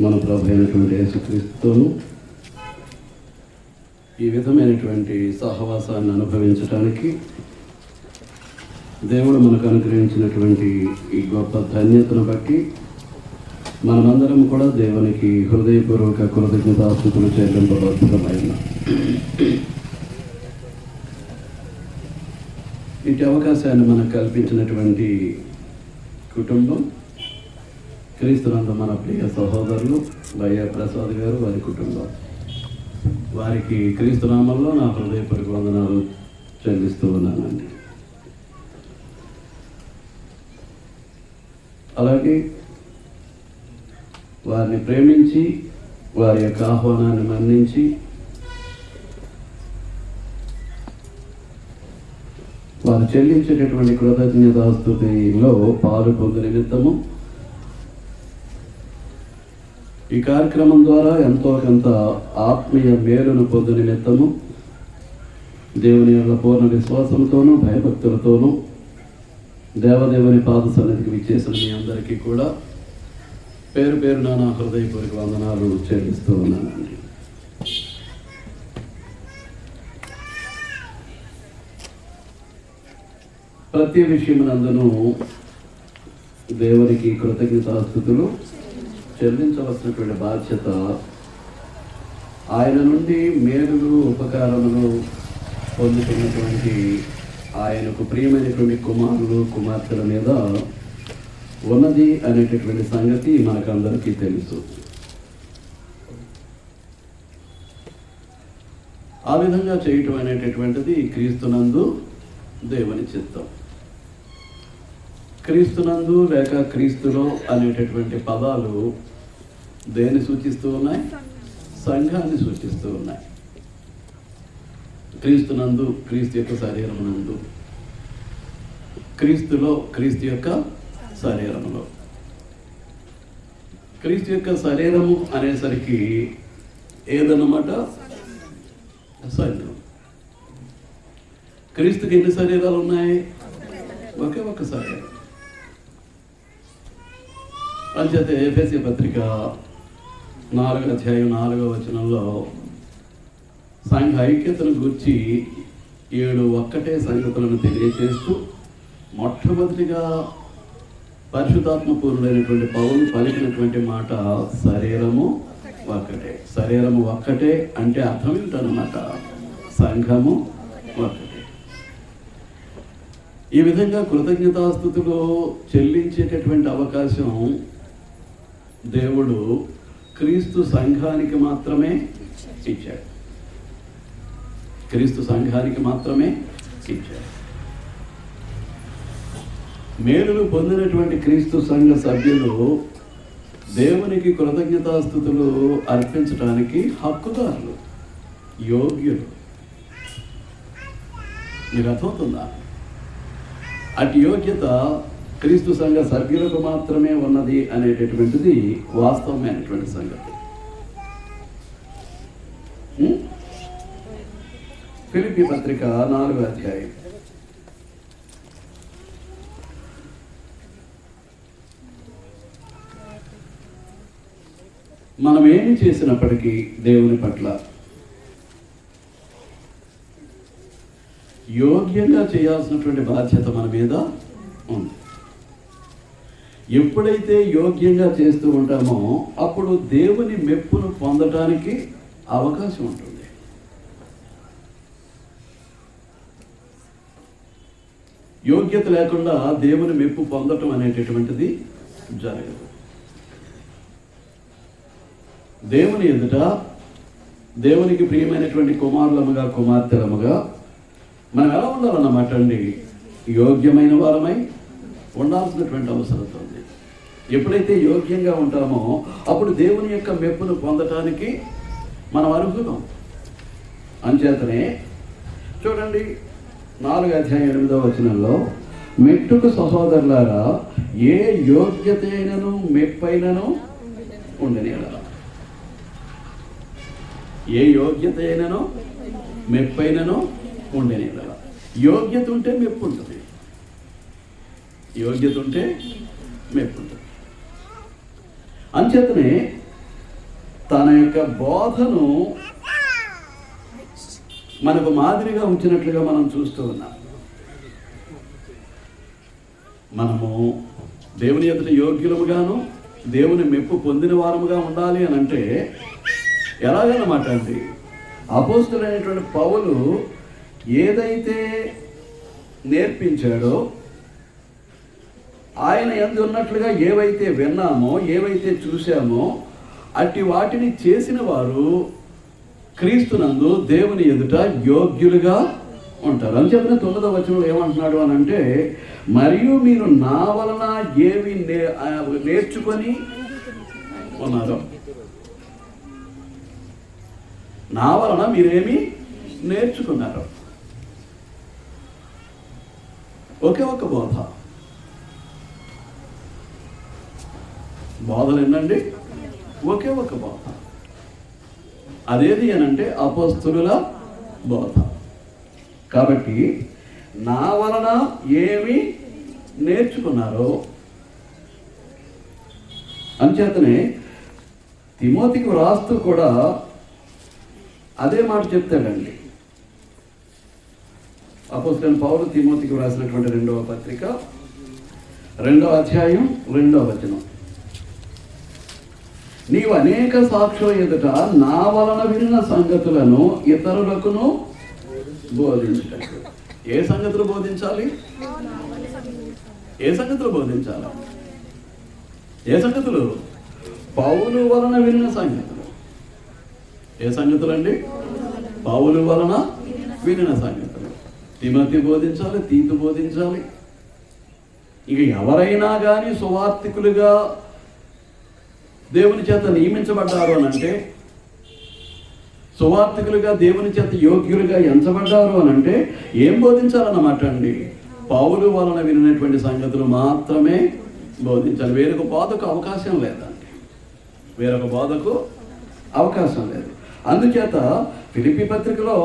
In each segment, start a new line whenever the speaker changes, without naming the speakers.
మన ప్రభు అయినటువంటి యేసుక్రీస్తుతోనూ ఈ విధమైనటువంటి సహవాసాన్ని అనుభవించడానికి దేవుడు మనకు అనుగ్రహించినటువంటి ఈ గొప్ప ధన్యతను బట్టి మనమందరం కూడా దేవునికి హృదయపూర్వక కృతజ్ఞతాస్తుతులు చెల్లింపబద్ధమైన ఇటు అవకాశాన్ని మనకు కల్పించినటువంటి కుటుంబం, క్రీస్తునందు మన ప్రియ సహోదరులు భయ్య ప్రసాద్ గారు, వారి కుటుంబం, వారికి క్రీస్తునామంలో నా హృదయపూర్వక వందనాలు చెల్లిస్తూ ఉన్నానండి. అలాగే వారిని ప్రేమించి వారి యొక్క ఆహ్వానాన్ని మన్నించి వారు చెల్లించేటటువంటి కృతజ్ఞతాస్తుతిలో పాలు పొందు నిమిత్తము ఈ కార్యక్రమం ద్వారా ఎంతో కొంత ఆత్మీయ మేలును పొందు నిమిత్తము దేవుని యొక్క పూర్ణ విశ్వాసంతోనూ భయభక్తులతోనూ దేవదేవుని పాద సన్నిధికి విచ్చేసిన మీ అందరికీ కూడా పేరు పేరున నా హృదయపూర్వక వందనాలు చెల్లిస్తూ ఉన్నానండి. ప్రతి విషయమునందును దేవునికి కృతజ్ఞతాస్తుతులు చెల్లించవలసినటువంటి బాధ్యత ఆయన నుండి మేలులు ఉపకారములు పొందుతున్నటువంటి ఆయనకు ప్రియమైనటువంటి కుమారులు కుమార్తెల మీద ఉన్నది అనేటటువంటి సంగతి మనకందరికీ తెలుసు. ఆ విధంగా చేయటం అనేటటువంటిది క్రీస్తునందు దేవుని చిత్తం. క్రీస్తునందు లేక క్రీస్తులో అనేటటువంటి పదాలు దేన్ని సూచిస్తూ ఉన్నాయి? సంఘాన్ని సూచిస్తూ ఉన్నాయి. క్రీస్తునందు క్రీస్తు యొక్క శరీరమునందు, క్రీస్తులో క్రీస్తు యొక్క శరీరములో. క్రీస్తు యొక్క శరీరము అనేసరికి ఏదన్నమాట? శరీరం. క్రీస్తుకి ఎన్ని శరీరాలు ఉన్నాయి? ఒకే ఒక శరీరం. అంచేత ఎఫెసీ పత్రిక 4వ అధ్యాయం 4వ వచనంలో సంఘ ఐక్యతను గురించి 7 ఒక్కటే సంగతులను తెలియజేస్తూ మొట్టమొదటిగా పరిశుద్ధాత్మ పూర్ణుడైనటువంటి పౌలు పలికినటువంటి మాట శరీరము ఒక్కటే. శరీరము ఒక్కటే అంటే అర్థం ఏంటన్నమాట? సంఘము ఒక్కటే. ఈ విధంగా కృతజ్ఞతాస్తుతులు చెల్లించేటటువంటి అవకాశం దేవుడు క్రీస్తు సంఘానికి మాత్రమే ఇచ్చాడు. క్రీస్తు సంఘానికి మాత్రమే ఇచ్చాడు. మేలులు పొందినటువంటి క్రీస్తు సంఘ సభ్యులు దేవునికి కృతజ్ఞతాస్తుతులు అర్పించడానికి హక్కుదారులు, యోగ్యులు. మీకు అర్థమవుతుందా? అటు యోగ్యత క్రీస్తు సంఘ సభ్యులకు మాత్రమే ఉన్నది అనేటటువంటిది వాస్తవమైనటువంటి సంగతి. ఫిలిప్పీ పత్రిక 4వ అధ్యాయం మనం ఏమి చేసినప్పటికీ దేవుని పట్ల యోగ్యంగా చేయాల్సినటువంటి బాధ్యత మన మీద ఉంది. ఎప్పుడైతే యోగ్యంగా చేస్తూ ఉంటామో అప్పుడు దేవుని మెప్పును పొందటానికి అవకాశం ఉంటుంది. యోగ్యత లేకుండా దేవుని మెప్పు పొందటం అనేటటువంటిది జరగదు. దేవుని ఎదుట దేవునికి ప్రియమైనటువంటి కుమారులముగా కుమార్తెలముగా మనం ఎలా ఉండాలన్నమాట అండి? యోగ్యమైన వారమై ఉండాల్సినటువంటి అవసరం ఉంది. ఎప్పుడైతే యోగ్యంగా ఉంటామో అప్పుడు దేవుని యొక్క మెప్పును పొందటానికి మనం అర్హులం. అంచేతనే చూడండి 4వ అధ్యాయం 8వ వచనంలో మెట్టుకు సహోదరులారా ఏ యోగ్యత అయినను మెప్పైనను ఉండనేలా. ఏ యోగ్యత అయినను మెప్పైనను ఉండనేలా. యోగ్యత ఉంటే మెప్పు ఉంటుంది. యోగ్యత ఉంటే మెప్పు ఉంటుంది. అంచేతనే తన యొక్క బోధను మనకు మాదిరిగా ఉంచినట్లుగా మనం చూస్తూ ఉన్నాం. మనము దేవుని ఎదుట యోగ్యులముగాను దేవుని మెప్పు పొందిన వారముగా ఉండాలి అని అంటే ఎలాగన్నమాట అండి, అపోస్తులైనటువంటి పౌలు ఏదైతే నేర్పించాడో, ఆయన యందు ఉన్నట్లుగా ఏవైతే విన్నామో, ఏవైతే చూసామో అట్టి వాటిని చేసిన వారు క్రీస్తునందు దేవుని ఎదుట యోగ్యులుగా ఉంటారు. అని చెప్పిన 9వ వచనంలో ఏమంటున్నాడు అని అంటే, మరియు మీరు నా వలన ఏవి నేర్చుకొని ఉన్నారు, నా వలన మీరేమి నేర్చుకున్నారు. ఒకే ఒక్క బోధలు ఏంటండి? ఒకే ఒక్క బోధ. అదేది అనంటే అపోస్తులుల బోధ. కాబట్టి నా వలన ఏమి నేర్చుకున్నారో అంచేతనే తిమోతికి రాస్తూ కూడా అదే మాట చెప్తాడండి. అపోస్తలుడైన పౌలు తిమోతికి రాసినటువంటి 2వ పత్రిక 2వ అధ్యాయం 2వ వచనం, నీవు అనేక సాక్షుల ఎదుట నా వలన విన్న సంగతులను ఇతరులకును బోధించటకు. ఏ సంగతులు బోధించాలి? ఏ సంగతులు బోధించాలి? ఏ సంగతులు? పౌలు వలన విన్న సంగతులు. ఏ సంగతులు అండి? పౌలు వలన విన్న సంగతులు. తిమోతి బోధించాలి, తీతు బోధించాలి. ఇక ఎవరైనా కానీ సువార్తికులుగా దేవుని చేత నియమించబడ్డారు అని అంటే, సువార్తికులుగా దేవుని చేత యోగ్యులుగా ఎంచబడ్డారు అని అంటే ఏం బోధించాలన్నమాట అండి? పౌలు వలన వినినటువంటి సంగతులు మాత్రమే బోధించాలి. వేరొక బోధకు అవకాశం లేదండి, వేరొక బోధకు అవకాశం లేదు. అందుచేత ఫిలిప్పీ పత్రికలో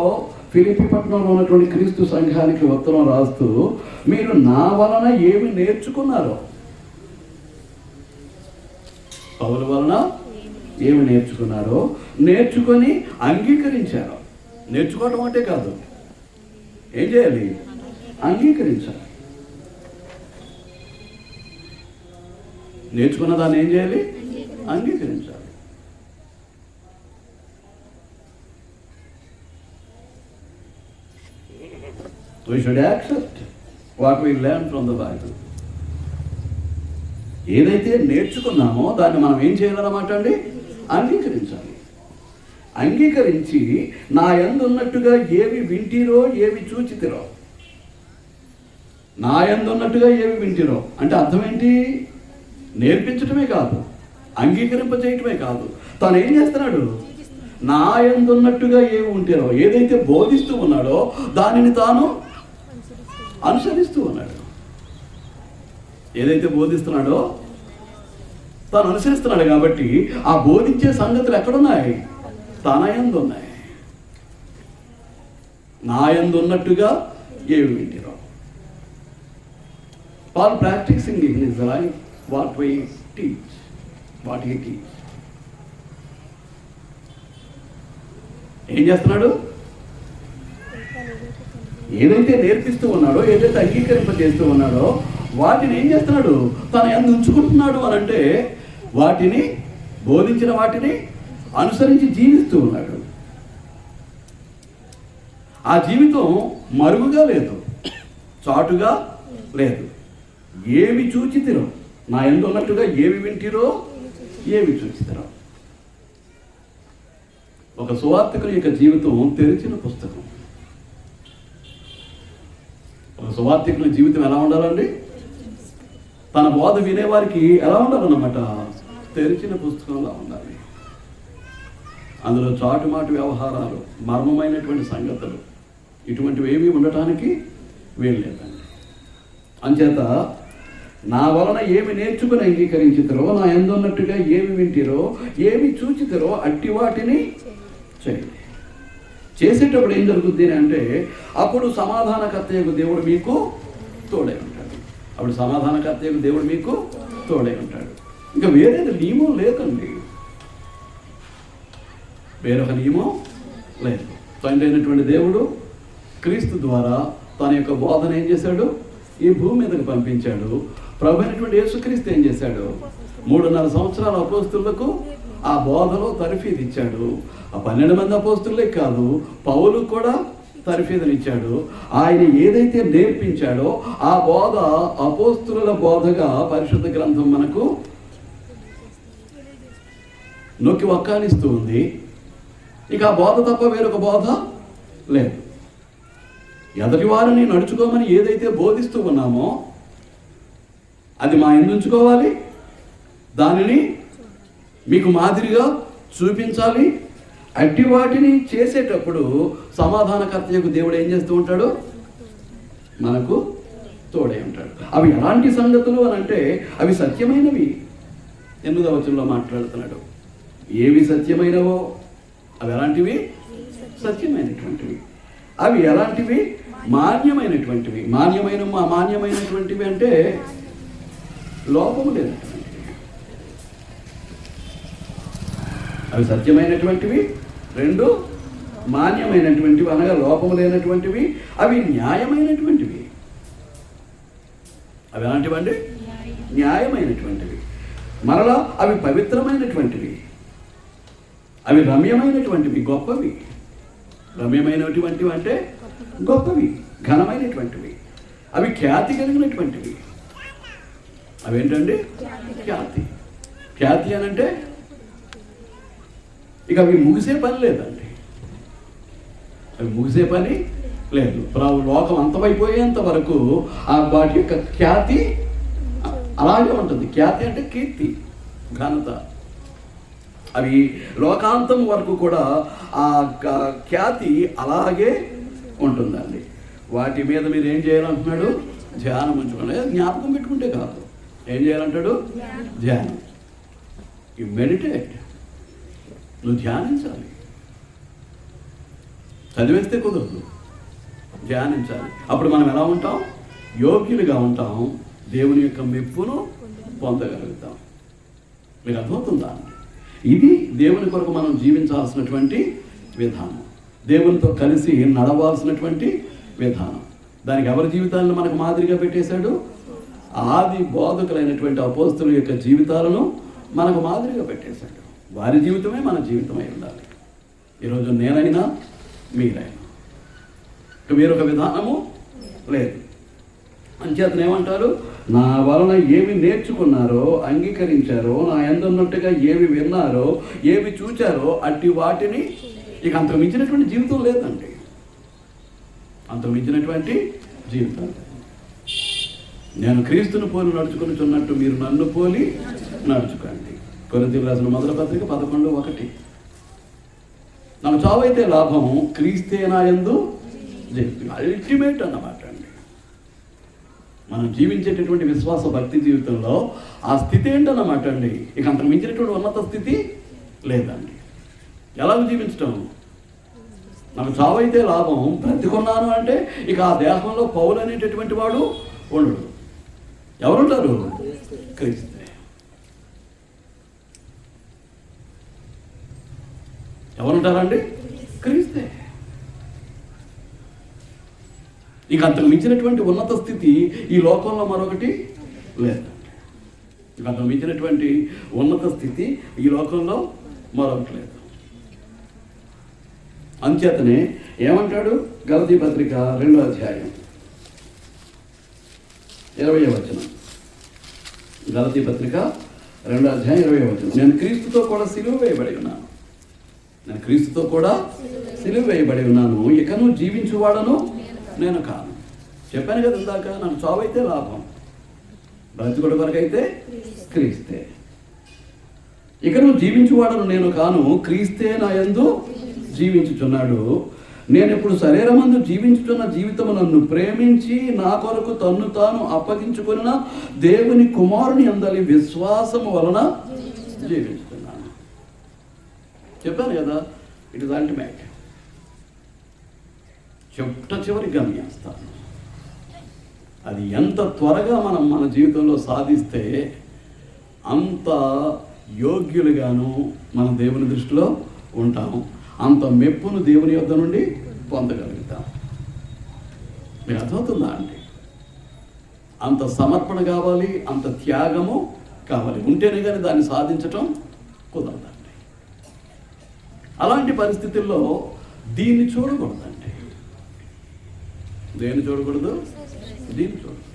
ఫిలిప్పీ పట్టణంలో ఉన్నటువంటి క్రీస్తు సంఘానికి ఉత్తరం రాస్తూ, మీరు నా వలన ఏమి నేర్చుకున్నారో, పౌలు వలన ఏమి నేర్చుకున్నారో నేర్చుకొని అంగీకరించారు. నేర్చుకోవటం అంటే కాదు, ఏం చేయాలి? అంగీకరించాలి. నేర్చుకున్న దాన్ని ఏం చేయాలి? అంగీకరించాలి. We should accept what we learn from the Bible. ఏదైతే నేర్చుకున్నామో దాన్ని మనం ఏం చేయాలన్నమాట అండి? అంగీకరించాలి. అంగీకరించి నా యందు ఉన్నట్టుగా ఏవి వింటిరో ఏవి చూచితిరో, నా యందు ఉన్నట్టుగా ఏవి వింటిరో అంటే అర్థం ఏంటి? నేర్పించటమే కాదు, అంగీకరింపజేయటమే కాదు, తను ఏం చేస్తున్నాడు? నా యందు ఉన్నట్టుగా ఏవి ఉంటారో, ఏదైతే బోధిస్తూ ఉన్నాడో దానిని తాను అనుసరిస్తూ ఉన్నాడు. ఏదైతే బోధిస్తున్నాడో తాను అనుసరిస్తున్నాడు. కాబట్టి ఆ బోధించే సంగతులు ఎక్కడున్నాయి? తన యందు ఉన్నాయి. నా యందు ఉన్నట్టుగా ఏవి వింటిరో. Paul practicing in his life what we teach, what he teach. ఏం చేస్తున్నాడు? ఏదైతే నేర్పిస్తూ ఉన్నాడో, ఏదైతే అంగీకరింపజేస్తూ ఉన్నాడో వాటిని ఏం చేస్తున్నాడు? తన యందు ఉంచుకుంటున్నాడు అని అంటే వాటిని, బోధించిన వాటిని అనుసరించి జీవిస్తూ ఉన్నాడు. ఆ జీవితం మరుగుగా లేదు, చాటుగా లేదు. ఏవి చూచితిరో, నా యందు ఉన్నట్టుగా ఏవి వింటిరో ఏవి చూచితిరో. ఒక సువార్తికుని యొక్క జీవితం తెరిచిన పుస్తకం. ఒక సువార్తికుని జీవితం ఎలా ఉండాలండి? తన బోధ వినేవారికి ఎలా ఉండాలన్నమాట? తెరిచిన పుస్తకంలా ఉండాలి. అందులో చాటుమాటు వ్యవహారాలు, మర్మమైనటువంటి సంగతులు ఇటువంటివి ఏమీ ఉండటానికి వీల్లేదండి. అంచేత నా వలన ఏమి నేర్చుకుని అంగీకరించితిరో, నా యందు ఉన్నట్టుగా ఏమి వింటిరో ఏమి చూచితిరో అట్టి వాటిని చేయండి. చేసేటప్పుడు ఏం జరుగుద్ది అంటే అప్పుడు సమాధానకర్తయ్యకు దేవుడు మీకు తోడై ఉంటాడు. అప్పుడు సమాధానకర్తయ్యకు దేవుడు మీకు తోడై ఉంటాడు. ఇంకా వేరేది నియమం లేదండి, వేరొక నియమం లేదు. తండ్రి అయినటువంటి దేవుడు క్రీస్తు ద్వారా తన యొక్క బోధన ఏం చేశాడు? ఈ భూమి మీదకి పంపించాడు. ప్రభు అయినటువంటి యేసుక్రీస్తు ఏం చేశాడు? 3.5 సంవత్సరాల అపోస్తులకు ఆ బోధలో తర్ఫీదు ఇచ్చాడు. ఆ 12 మంది అపోస్తులే కాదు, పౌలు కూడా తర్ఫీదునిచ్చాడు. ఆయన ఏదైతే నేర్పించాడో ఆ బోధ అపోస్తుల బోధగా పరిశుద్ధ గ్రంథం మనకు నొక్కి వక్కానిస్తూ ఉంది. ఇక ఆ బోధ తప్ప వేరొక బోధ లేదు. ఎదటి వారిని నడుచుకోమని ఏదైతే బోధిస్తూ ఉన్నామో అది మా ఎందుంచుకోవాలి, దానిని మీకు మాదిరిగా చూపించాలి. అట్టి వాటిని చేసేటప్పుడు సమాధానకర్తయ్యకు దేవుడు ఏం చేస్తూ ఉంటాడు? మనకు తోడై ఉంటాడు. అవి ఎలాంటి సంగతులు అని అంటే అవి సత్యమైనవి. 8వ వచనంలో మాట్లాడుతున్నాడు. ఏవి సత్యమైనవో అవి ఎలాంటివి? సత్యమైనటువంటివి. అవి ఎలాంటివి? మాన్యమైనటువంటివి. మాన్యమైనటువంటివి అంటే లోపము లేనటువంటివి. అవి సత్యమైనటువంటివి, 2 మాన్యమైనటువంటివి అనగా లోపము లేనటువంటివి. అవి న్యాయమైనటువంటివి. అవి ఎలాంటివండి? న్యాయమైనటువంటివి. మరలా అవి పవిత్రమైనటువంటివి. అవి రమ్యమైనటువంటివి, గొప్పవి. రమ్యమైనటువంటివి అంటే గొప్పవి, ఘనమైనటువంటివి. అవి ఖ్యాతి కలిగినటువంటివి. అవేంటండి? ఖ్యాతి అని అంటే ఇక అవి ముగిసే పని లేదండి. అవి ముగిసే పని లేదు. లోకం అంతమైపోయేంత వరకు వాటి యొక్క ఖ్యాతి అలాగే ఉంటుంది. ఖ్యాతి అంటే కీర్తి, ఘనత. అవి లోకాంతం వరకు కూడా ఆ ఖ్యాతి అలాగే ఉంటుందండి. వాటి మీద మీరు ఏం చేయాలంటున్నాడు? ధ్యానం ఉంచుకోండి. జ్ఞాపకం పెట్టుకుంటే కాదు, ఏం చేయాలంటాడు? ధ్యానం. You meditate. నువ్వు ధ్యానించాలి. చదివేస్తే కుదరదు, ధ్యానించాలి. అప్పుడు మనం ఎలా ఉంటాం? యోగ్యులుగా ఉంటాం. దేవుని యొక్క మెప్పును పొందగలుగుతాం. మీకు అర్థమవుతుందా? ఇది దేవుని కొరకు మనం జీవించాల్సినటువంటి విధానం, దేవునితో కలిసి నడవాల్సినటువంటి విధానం. దానికి ఎవరి జీవితాలను మనకు మాదిరిగా పెట్టేశాడు? ఆది బోధకులైనటువంటి అపోస్తుల యొక్క జీవితాలను మనకు మాదిరిగా పెట్టేశాడు. వారి జీవితమే మన జీవితమై ఉండాలి. ఈరోజు నేనైనా మీరైనా వేరొక విధానము లేదు. అంచేతను ఏమంటారు? నా వలన ఏమి నేర్చుకున్నారో, అంగీకరించారో, నా యందున్నట్టుగా ఏవి విన్నారో, ఏవి చూచారో అట్టి వాటిని. ఇక అంతకు మించినటువంటి జీవితం లేదండి. అంతకు మించినటువంటి జీవితం. నేను క్రీస్తును పోలి నడుచుకునిచున్నట్టు మీరు నన్ను పోలి నడుచుకోండి. కొరింథీయులకు రాసిన మొదటి పత్రిక 11:1. నాకు చావైతే లాభము, క్రీస్తే నా యందు జీవితం. అల్టిమేట్ అన్నమాట అండి. మనం జీవించేటటువంటి విశ్వాస భక్తి జీవితంలో ఆ స్థితి ఏంటన్నమాట అండి. ఇక అంతకు మించినటువంటి ఉన్నత స్థితి లేదండి. ఎలా జీవించటం? నాకు చావైతే లాభం, బ్రతికున్నాను అంటే ఇక ఆ దేహంలో పౌలు అనేటటువంటి వాడు ఉండడు. ఎవరుంటారు? క్రీస్తే. ఎవరుంటారండి? క్రీస్తే. ఇక అంతకు మించినటువంటి ఉన్నత స్థితి ఈ లోకంలో మరొకటి లేదండి. ఇక అంతకు మించినటువంటి ఉన్నత స్థితి ఈ లోకంలో మరొకటి లేదు. అంచేతనే ఏమంటాడు? గలతీ పత్రిక 2వ అధ్యాయం 20వ వచనం. గలతీ పత్రిక 2వ అధ్యాయం 20వ వచనం. నేను క్రీస్తుతో కూడా సిలువ వేయబడి ఉన్నాను. నేను క్రీస్తుతో కూడా సిలువ వేయబడి ఉన్నాను. ఇకను జీవించువాడను నేను కాను. చెప్పాను కదా ఇందాక, నాకు చావైతే లాభం, బ్రతుకుడు కొరకైతే క్రీస్తే. ఇకను జీవించువాడను నేను కాను, క్రీస్తే నా యందు జీవించుచున్నాడు. నేను ఇప్పుడు శరీరమందు జీవించుతున్న జీవితము నన్ను ప్రేమించి నా కొరకు తన్ను తాను అప్పగించుకున్న దేవుని కుమారుని అందలి విశ్వాసము వలన జీవించుతున్నాను. చెప్పాను కదా, ఇట్ ఇస్ అల్టిమేట్. చివరి గమ్యస్థానం. అది ఎంత త్వరగా మనం మన జీవితంలో సాధిస్తే అంత యోగ్యులుగాను మన దేవుని దృష్టిలో ఉంటాము, అంత మెప్పును దేవుని యొద్ద నుండి పొందగలుగుతాం. మీకు అర్థమవుతుందా అండి? అంత సమర్పణ కావాలి, అంత త్యాగము కావాలి, ఉంటేనే కానీ దాన్ని సాధించటం కుదరదండి. అలాంటి పరిస్థితుల్లో దీన్ని చూడకూడదండి. దేన్ని చూడకూడదు? దీన్ని చూడకూడదు.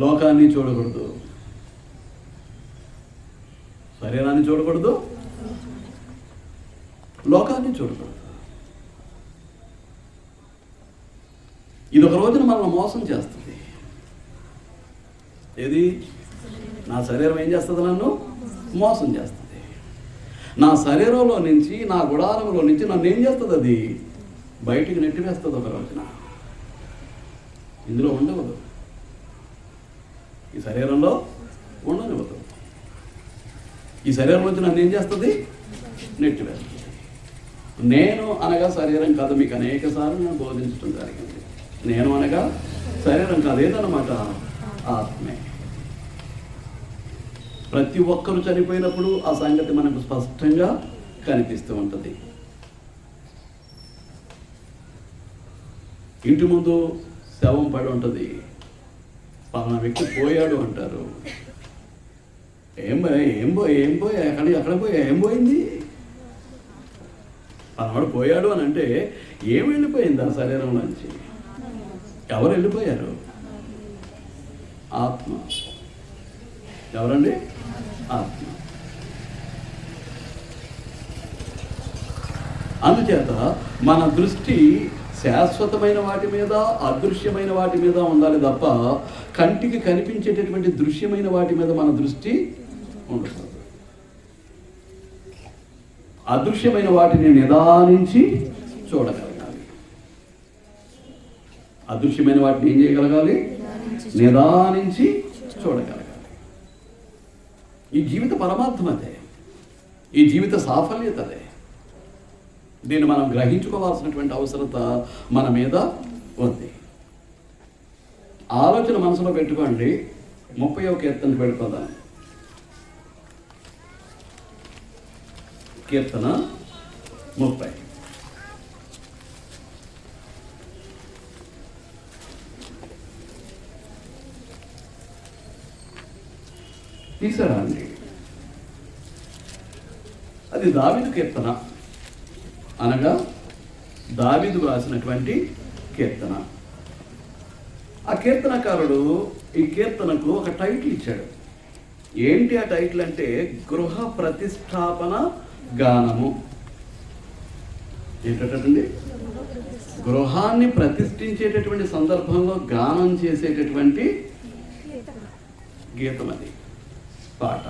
లోకాన్ని చూడకూడదు, శరీరాన్ని చూడకూడదు, లోకాన్ని చూడకూడదు. ఇది ఒక రోజున మనల్ని మోసం చేస్తుంది. ఏది? నా శరీరం ఏం చేస్తుంది? నన్ను మోసం చేస్తుంది. నా శరీరంలో నుంచి, నా గుడారంలో నుంచి నన్ను ఏం చేస్తుంది? అది బయటికి నెట్టివేస్తుంది ఒక రోజున. ఇందులో ఉండవదు, ఈ శరీరంలో ఉండనివ్వదు. ఈ శరీరం నుంచి నన్ను ఏం చేస్తుంది? నెట్టివేస్తుంది. నేను అనగా శరీరం కాదు, మీకు అనేక సార్లు నేను బోధించడం జరిగింది. నేను అనగా శరీరం కాదు, ఏదన్నమాట? ఆత్మే. ప్రతి ఒక్కరు చనిపోయినప్పుడు ఆ సంగతి మనకు స్పష్టంగా కనిపిస్తూ ఉంటుంది. ఇంటి ముందు శవం పడి ఉంటుంది, పలానా వ్యక్తి పోయాడు అంటారు. ఏం పోయా ఎక్కడ పోయా, ఏం పోయింది? పలానాడు పోయాడు అని అంటే ఏం వెళ్ళిపోయింది ఆ శరీరం నుంచి? ఎవరు వెళ్ళిపోయారు? ఆత్మ. ఎవరండి? ఆత్మ. అందుచేత మన దృష్టి శాశ్వతమైన వాటి మీద, అదృశ్యమైన వాటి మీద ఉండాలి తప్ప కంటికి కనిపించేటటువంటి దృశ్యమైన వాటి మీద మన దృష్టి ఉండకూడదు. అదృశ్యమైన వాటిని నిదానించి చూడగలగాలి. అదృశ్యమైన వాటిని ఏం చేయగలగాలి? నిదానించి చూడగలగాలి. ఈ జీవిత పరమార్థం అదే, ఈ జీవిత సాఫల్యత అదే. దీన్ని మనం గ్రహించుకోవాల్సినటువంటి అవసరత మన మీద ఉంది. ఆలోచన మనసులో పెట్టుకోండి. 30వ కీర్తనకు వెళ్ళిపోదాం. కీర్తన 30. తీసారా అండి? అది దావీదు కీర్తన, అనగా దావీదు రాసినటువంటి కీర్తన. ఆ కీర్తనకారుడు ఈ కీర్తనకు ఒక టైటిల్ ఇచ్చాడు. ఏంటి ఆ టైటిల్ అంటే గృహ ప్రతిష్టాపన గానము. ఏంటండి? గృహాన్ని ప్రతిష్ఠించేటటువంటి సందర్భంలో గానం చేసేటటువంటి గీతం, అది పాట.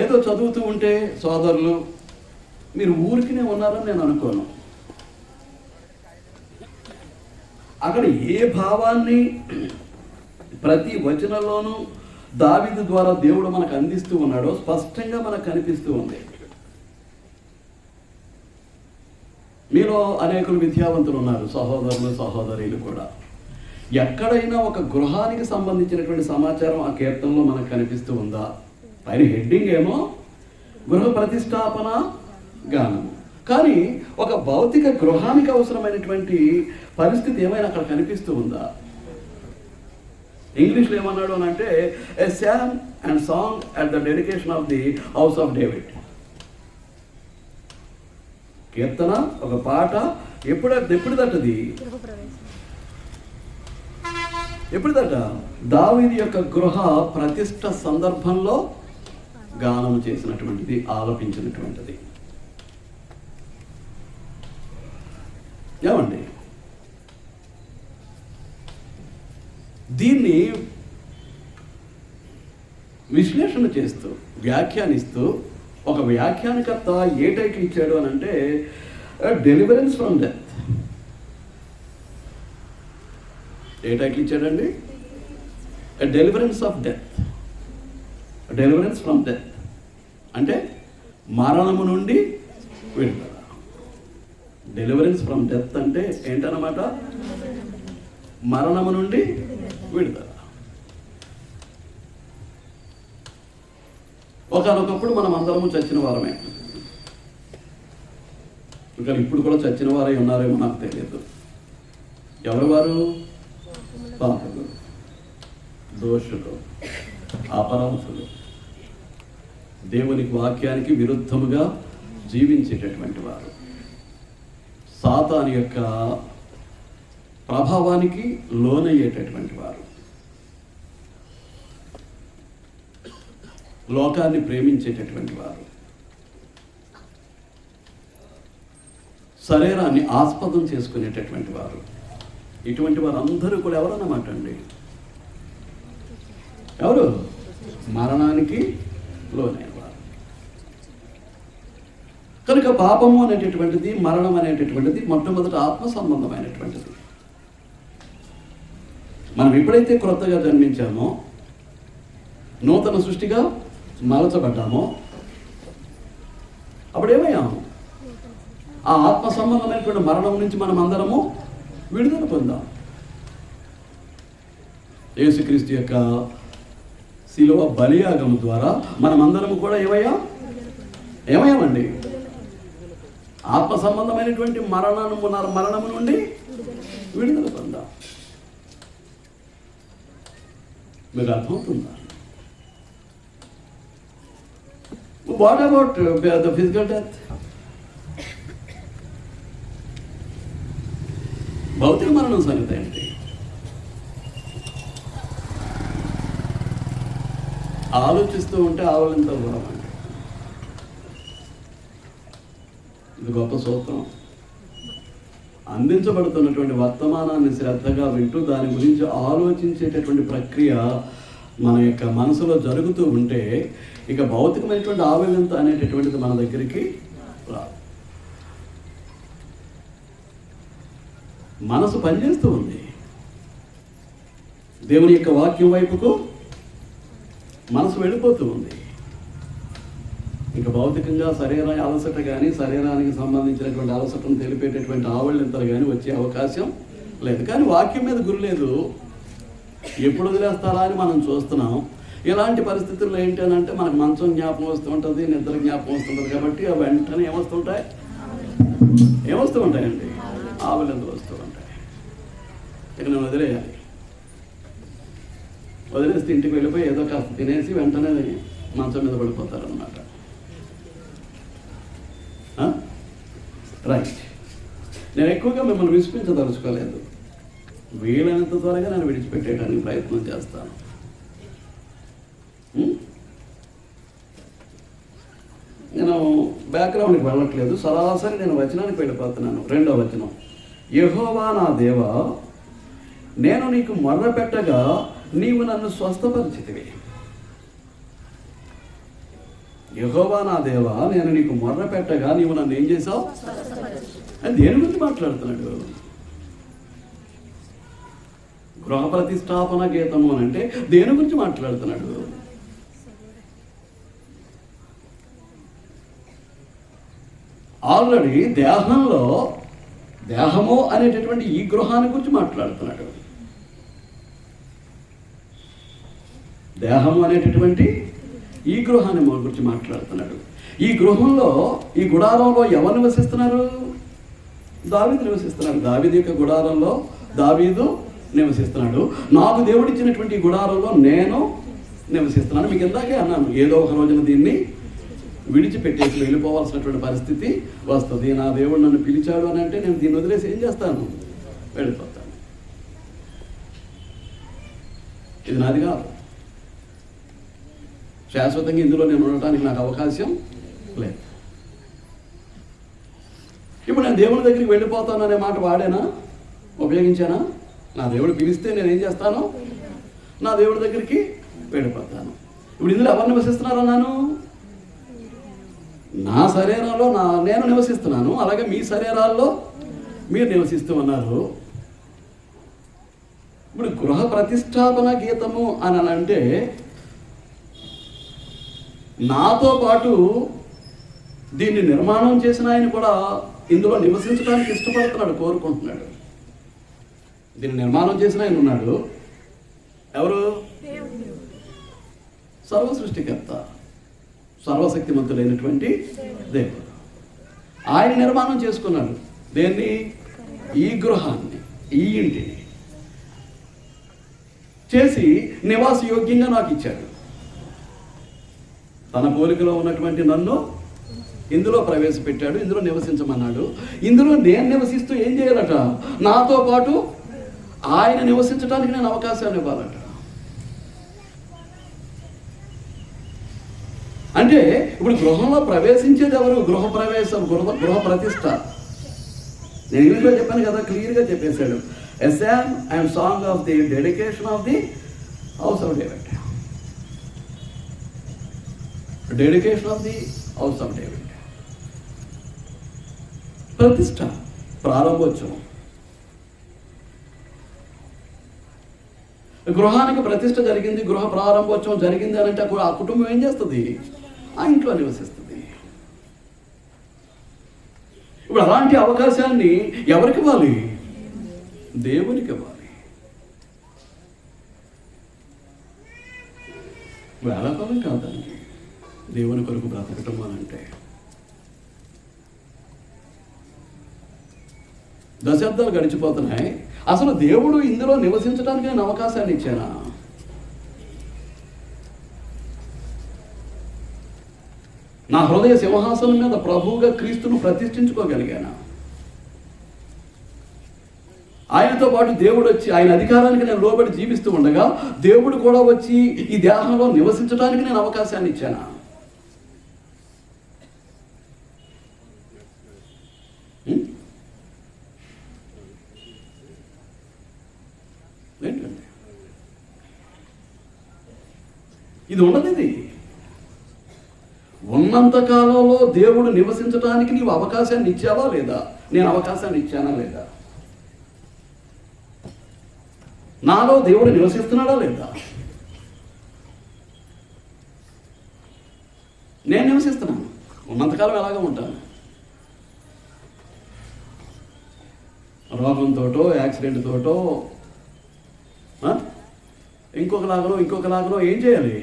ఏదో చదువుతూ ఉంటే సోదరులు మీరు ఊరికినే ఉన్నారని నేను అనుకోను. అక్కడ ఏ భావాన్ని ప్రతి వచనంలోనూ దావీదు ద్వారా దేవుడు మనకు అందిస్తూ ఉన్నాడో స్పష్టంగా మనకు కనిపిస్తూ ఉంది. మీలో అనేకులు విద్యావంతులు ఉన్నారు, సహోదరులు సహోదరులు కూడా. ఎక్కడైనా ఒక గృహానికి సంబంధించినటువంటి సమాచారం ఆ కీర్తనలో మనకు కనిపిస్తూ ఉందా? పైన హెడ్డింగ్ ఏమో గృహ ప్రతిష్టాపన గానము, కానీ ఒక భౌతిక గృహానికి అవసరమైనటువంటి పరిస్థితి ఏమైనా అక్కడ కనిపిస్తూ ఉందా? ఇంగ్లీష్లో ఏమన్నాడు అని అంటే a psalm and song at the dedication of the house of David. కీర్తన, ఒక పాట. ఎప్పుడుదటది? ఎప్పుడుదట? దావీదు యొక్క గృహ ప్రతిష్ఠ సందర్భంలో గానం చేసినటువంటిది, ఆలపించినటువంటిది. ఏమండి? దీన్ని విశ్లేషణ చేస్తూ, వ్యాఖ్యానిస్తూ ఒక వ్యాఖ్యానకర్త ఏ టైటిల్ ఇచ్చాడు అని అంటే డెలివరెన్స్ ఫ్రమ్ డెత్. ఏ టైటిల్ ఇచ్చాడండి? Deliverance of death. Deliverance from death అంటే మరణము నుండి విడుదల. డెలివరెన్స్ ఫ్రమ్ డెత్ అంటే ఏంటన్నమాట? మరణము నుండి విడుదల. ఒకనొకప్పుడు మనం అందరము చచ్చిన వారమే, ఇంకా ఇప్పుడు కూడా చచ్చిన వారై ఉన్నారేమో నాకు తెలియదు. ఎవరు వారు? పాపులు, దోషులు, అపరాధులు, దేవునికి వాక్యానికి విరుద్ధముగా జీవించేటటువంటి వారు, సాతాను యొక్క ప్రభావానికి లోనయ్యేటటువంటి వారు, లోకాన్ని ప్రేమించేటటువంటి వారు, శరీరాన్ని ఆస్పదం చేసుకునేటటువంటి వారు. ఇటువంటి వారందరూ కూడా ఎవరన్నమాట అండి? ఎవరు? మరణానికి లోనైన వారు. కనుక పాపము అనేటటువంటిది, మరణం అనేటటువంటిది మొట్టమొదటి ఆత్మ సంబంధమైనటువంటిది. మనం ఎప్పుడైతే క్రొత్తగా జన్మించామో, నూతన సృష్టిగా మలచబడ్డామో, అప్పుడేమయ్యాము? ఆ ఆత్మ సంబంధమైనటువంటి మరణం నుంచి మనం అందరము విడుదల పొందాం. యేసుక్రీస్తు యొక్క శిలువ బలియాగం ద్వారా మనమందరము కూడా ఏమయ్యామండి? ఆత్మ సంబంధమైనటువంటి మరణము నుండి విడుదల పొందాం. మీకు అర్థమవుతుందా? What about the physical death? భౌతిక మరణం సంగతి ఏంటి? ఆలోచిస్తూ ఉంటే ఆవలింత దూరం అండి. ఇది గొప్ప సూత్రం. అందించబడుతున్నటువంటి వర్తమానాన్ని శ్రద్ధగా వింటూ దాని గురించి ఆలోచించేటటువంటి ప్రక్రియ మన యొక్క మనసులో జరుగుతూ ఉంటే ఇక భౌతికమైనటువంటి ఆవలింత అనేటటువంటిది మన దగ్గరికి రాదు. మనసు పనిచేస్తూ ఉంది. దేవుని యొక్క వాక్యం వైపుకు మనసు వెళ్ళిపోతూ ఉంది. ఇంకా భౌతికంగా శరీర అలసట కానీ, శరీరానికి సంబంధించినటువంటి అలసటను తెలిపేటటువంటి ఆవళ్ళింతలు కానీ వచ్చే అవకాశం లేదు. కానీ వాక్యం మీద గురి లేదు. ఎప్పుడు వదిలేస్తారా అని మనం చూస్తున్నాం. ఇలాంటి పరిస్థితుల్లో ఏంటి అని అంటే మనకు మంచం జ్ఞాపకం వస్తూ ఉంటుంది, నిద్ర జ్ఞాపకం వస్తుంటుంది. కాబట్టి అవి వెంటనే ఏమొస్తూ ఉంటాయండి? ఆవలింతలు వస్తూ ఉంటాయి. ఇక నేను వదిలేయాలి. వదిలేస్తే ఇంటికి వెళ్ళిపోయి ఏదో కాస్త తినేసి వెంటనే మంచం మీద పడిపోతారనమాట. రైట్. నేను ఎక్కువగా మిమ్మల్ని విసిపించదలుచుకోలేదు. వీలైనంత త్వరగా నేను విడిచిపెట్టేయడానికి ప్రయత్నం చేస్తాను. నేను బ్యాక్గ్రౌండ్కి వెళ్ళట్లేదు, సరాసరి నేను వచనానికి వెళ్ళిపోతున్నాను. 2వ వచనం, యెహోవా నా దేవా, నేను నీకు మొర్ర పెట్టగా నీవు నన్ను స్వస్థపరిచితివి. యెహోవా నా దేవా, నేను నీకు మొర్ర పెట్టగా నీవు నన్ను ఏం చేసావు? అని దేని గురించి మాట్లాడుతున్నాడు? గృహ ప్రతిష్టాపన గీతము అని అంటే దేని గురించి మాట్లాడుతున్నాడు? ఆల్రెడీ దేహము అనేటటువంటి ఈ గృహాన్ని గురించి మాట్లాడుతున్నాడు. దేహము అనేటటువంటి ఈ గృహాన్ని గురించి మాట్లాడుతున్నాడు. ఈ గృహంలో, ఈ గుడారంలో ఎవరు నివసిస్తున్నారు? దావీదు నివసిస్తున్నాడు. దావీదు యొక్క గుడారంలో దావీదు నివసిస్తున్నాడు. నాకు దేవుడిచ్చినటువంటి గుడారంలో నేను నివసిస్తున్నాను. మీకు ఇందాకే అన్నాను, ఏదో ఒక రోజున దీన్ని విడిచిపెట్టేసి వెళ్ళిపోవాల్సినటువంటి పరిస్థితి వస్తుంది. నా దేవుడు నన్ను పిలిచాడు అని అంటే నేను దీన్ని వదిలేసి ఏం చేస్తాను? వెళ్ళిపోతాను. ఇది నాది కాదు. శాశ్వతంగా ఇందులో నేను ఉండటానికి నాకు అవకాశం లేదు. ఇప్పుడు నేను దేవుడి దగ్గరికి వెళ్ళిపోతాను అనే మాట వాడేనా, ఉపయోగించానా? నా దేవుడు పిలిస్తే నేనేం చేస్తాను? నా దేవుడి దగ్గరికి వెళ్ళిపోతాను. ఇప్పుడు ఇందులో ఎవరు నివసిస్తున్నారన్నాను? నా శరీరంలో నేను నివసిస్తున్నాను, అలాగే మీ శరీరాల్లో మీరు నివసిస్తూ ఉన్నారు. ఇప్పుడు గృహ ప్రతిష్టాపన గీతము అని అంటే నాతో పాటు దీన్ని నిర్మాణం చేసిన ఆయన కూడా ఇందులో నివసించడానికి ఇష్టపడుతున్నాడు, కోరుకుంటున్నాడు. దీన్ని నిర్మాణం చేసిన ఆయన ఉన్నాడు. ఎవరు? సర్వ సృష్టికర్త, సర్వశక్తిమంతుడైనటువంటి దేవుడు. ఆయన నిర్మాణం చేసుకున్నాడు. దేన్ని? ఈ గృహాన్ని, ఈ ఇంటిని చేసి నివాస యోగ్యంగా నాకు ఇచ్చాడు. తన పోలికలో ఉన్నటువంటి నన్ను ఇందులో ప్రవేశపెట్టాడు, ఇందులో నివసించమన్నాడు. ఇందులో నేను నివసిస్తూ ఏం చేయాలట? నాతో పాటు ఆయన నివసించడానికి నేను అవకాశాన్ని ఇవ్వాలట. అంటే ఇప్పుడు గృహంలో ప్రవేశించేది ఎవరు? గృహప్రవేశం, గృహ ప్రతిష్ట. నేను ఇంగ్లీష్లో చెప్పాను కదా, క్లియర్గా చెప్పేశాడు. A psalm and song of the dedication of the house of David. Dedication of the house of David. ప్రతిష్ట, ప్రారంభోత్సవం. గృహానికి ప్రతిష్ట జరిగింది, గృహ ప్రారంభోత్సవం జరిగింది అని అంటే ఆ కుటుంబం ఏం చేస్తుంది? ఆ ఇంట్లో నివసిస్తుంది. ఇప్పుడు అలాంటి అవకాశాన్ని ఎవరికి ఇవ్వాలి? దేవునికి ఇవ్వాలి. వేళకాలం కాదండి దేవుని కొరకు బ్రతకటం అనంటే. దశాబ్దాలు గడిచిపోతున్నాయి. అసలు దేవుడు ఇందులో నివసించడానికి నేను అవకాశాన్ని ఇచ్చానా? నా హృదయ సింహాసనం మీద ప్రభువుగా క్రీస్తును ప్రతిష్ఠించుకోగలిగానా? ఆయనతో పాటు దేవుడు వచ్చి ఆయన అధికారానికి నేను లోబడి జీవిస్తూ ఉండగా దేవుడు కూడా వచ్చి ఈ దేహంలో నివసించడానికి నేను అవకాశాన్ని ఇచ్చానా? ఏంటండి ఇది? ఉన్నది. ఇది ఉన్నంత కాలంలో దేవుడు నివసించడానికి నీవు అవకాశాన్ని ఇచ్చావా లేదా? నేను అవకాశాన్ని ఇచ్చానా లేదా? నాలో దేవుడు నివసిస్తున్నాడా లేదా? నేను నివసిస్తున్నాను. ఉన్నంతకాలం ఎలాగ ఉంటాను? రోగంతోటో, యాక్సిడెంట్ తోటో, ఇంకొకలాగనో ఏం చేయాలి?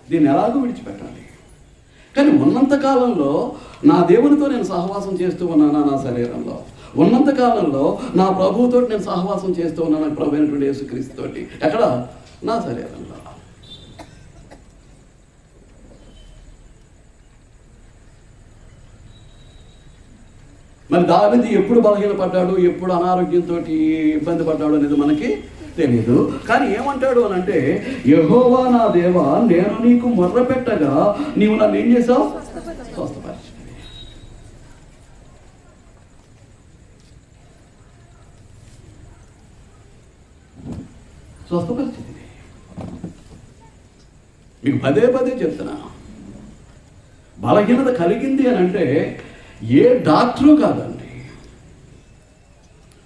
దీన్ని ఎలాగో విడిచిపెట్టాలి. కానీ ఉన్నంత కాలంలో నా దేవునితో నేను సహవాసం చేస్తూ ఉన్నానా? నా శరీరంలో ఉన్నంత కాలంలో నా ప్రభువుతో నేను సహవాసం చేస్తూ ఉన్నాను, ప్రభు అయినటువంటి యేసుక్రీస్తుతోటి. ఎక్కడ? నా శరీరంలో. మరి దావీదు ఎప్పుడు బలహీనపడ్డాడు, ఎప్పుడు అనారోగ్యంతో ఇబ్బంది పడ్డాడు అనేది మనకి తెలియదు. కానీ ఏమంటాడు అని అంటే, యెహోవా నా దేవా, నేను నీకు మొర్ర పెట్టగా నీవు నన్ను ఏం చేసావు? స్వస్థపరిచావు. స్వస్థపరిచింది. మీకు పదే చెప్తున్నా, బలహీనత కలిగింది అని అంటే ఏ డాక్టరు కాదండి,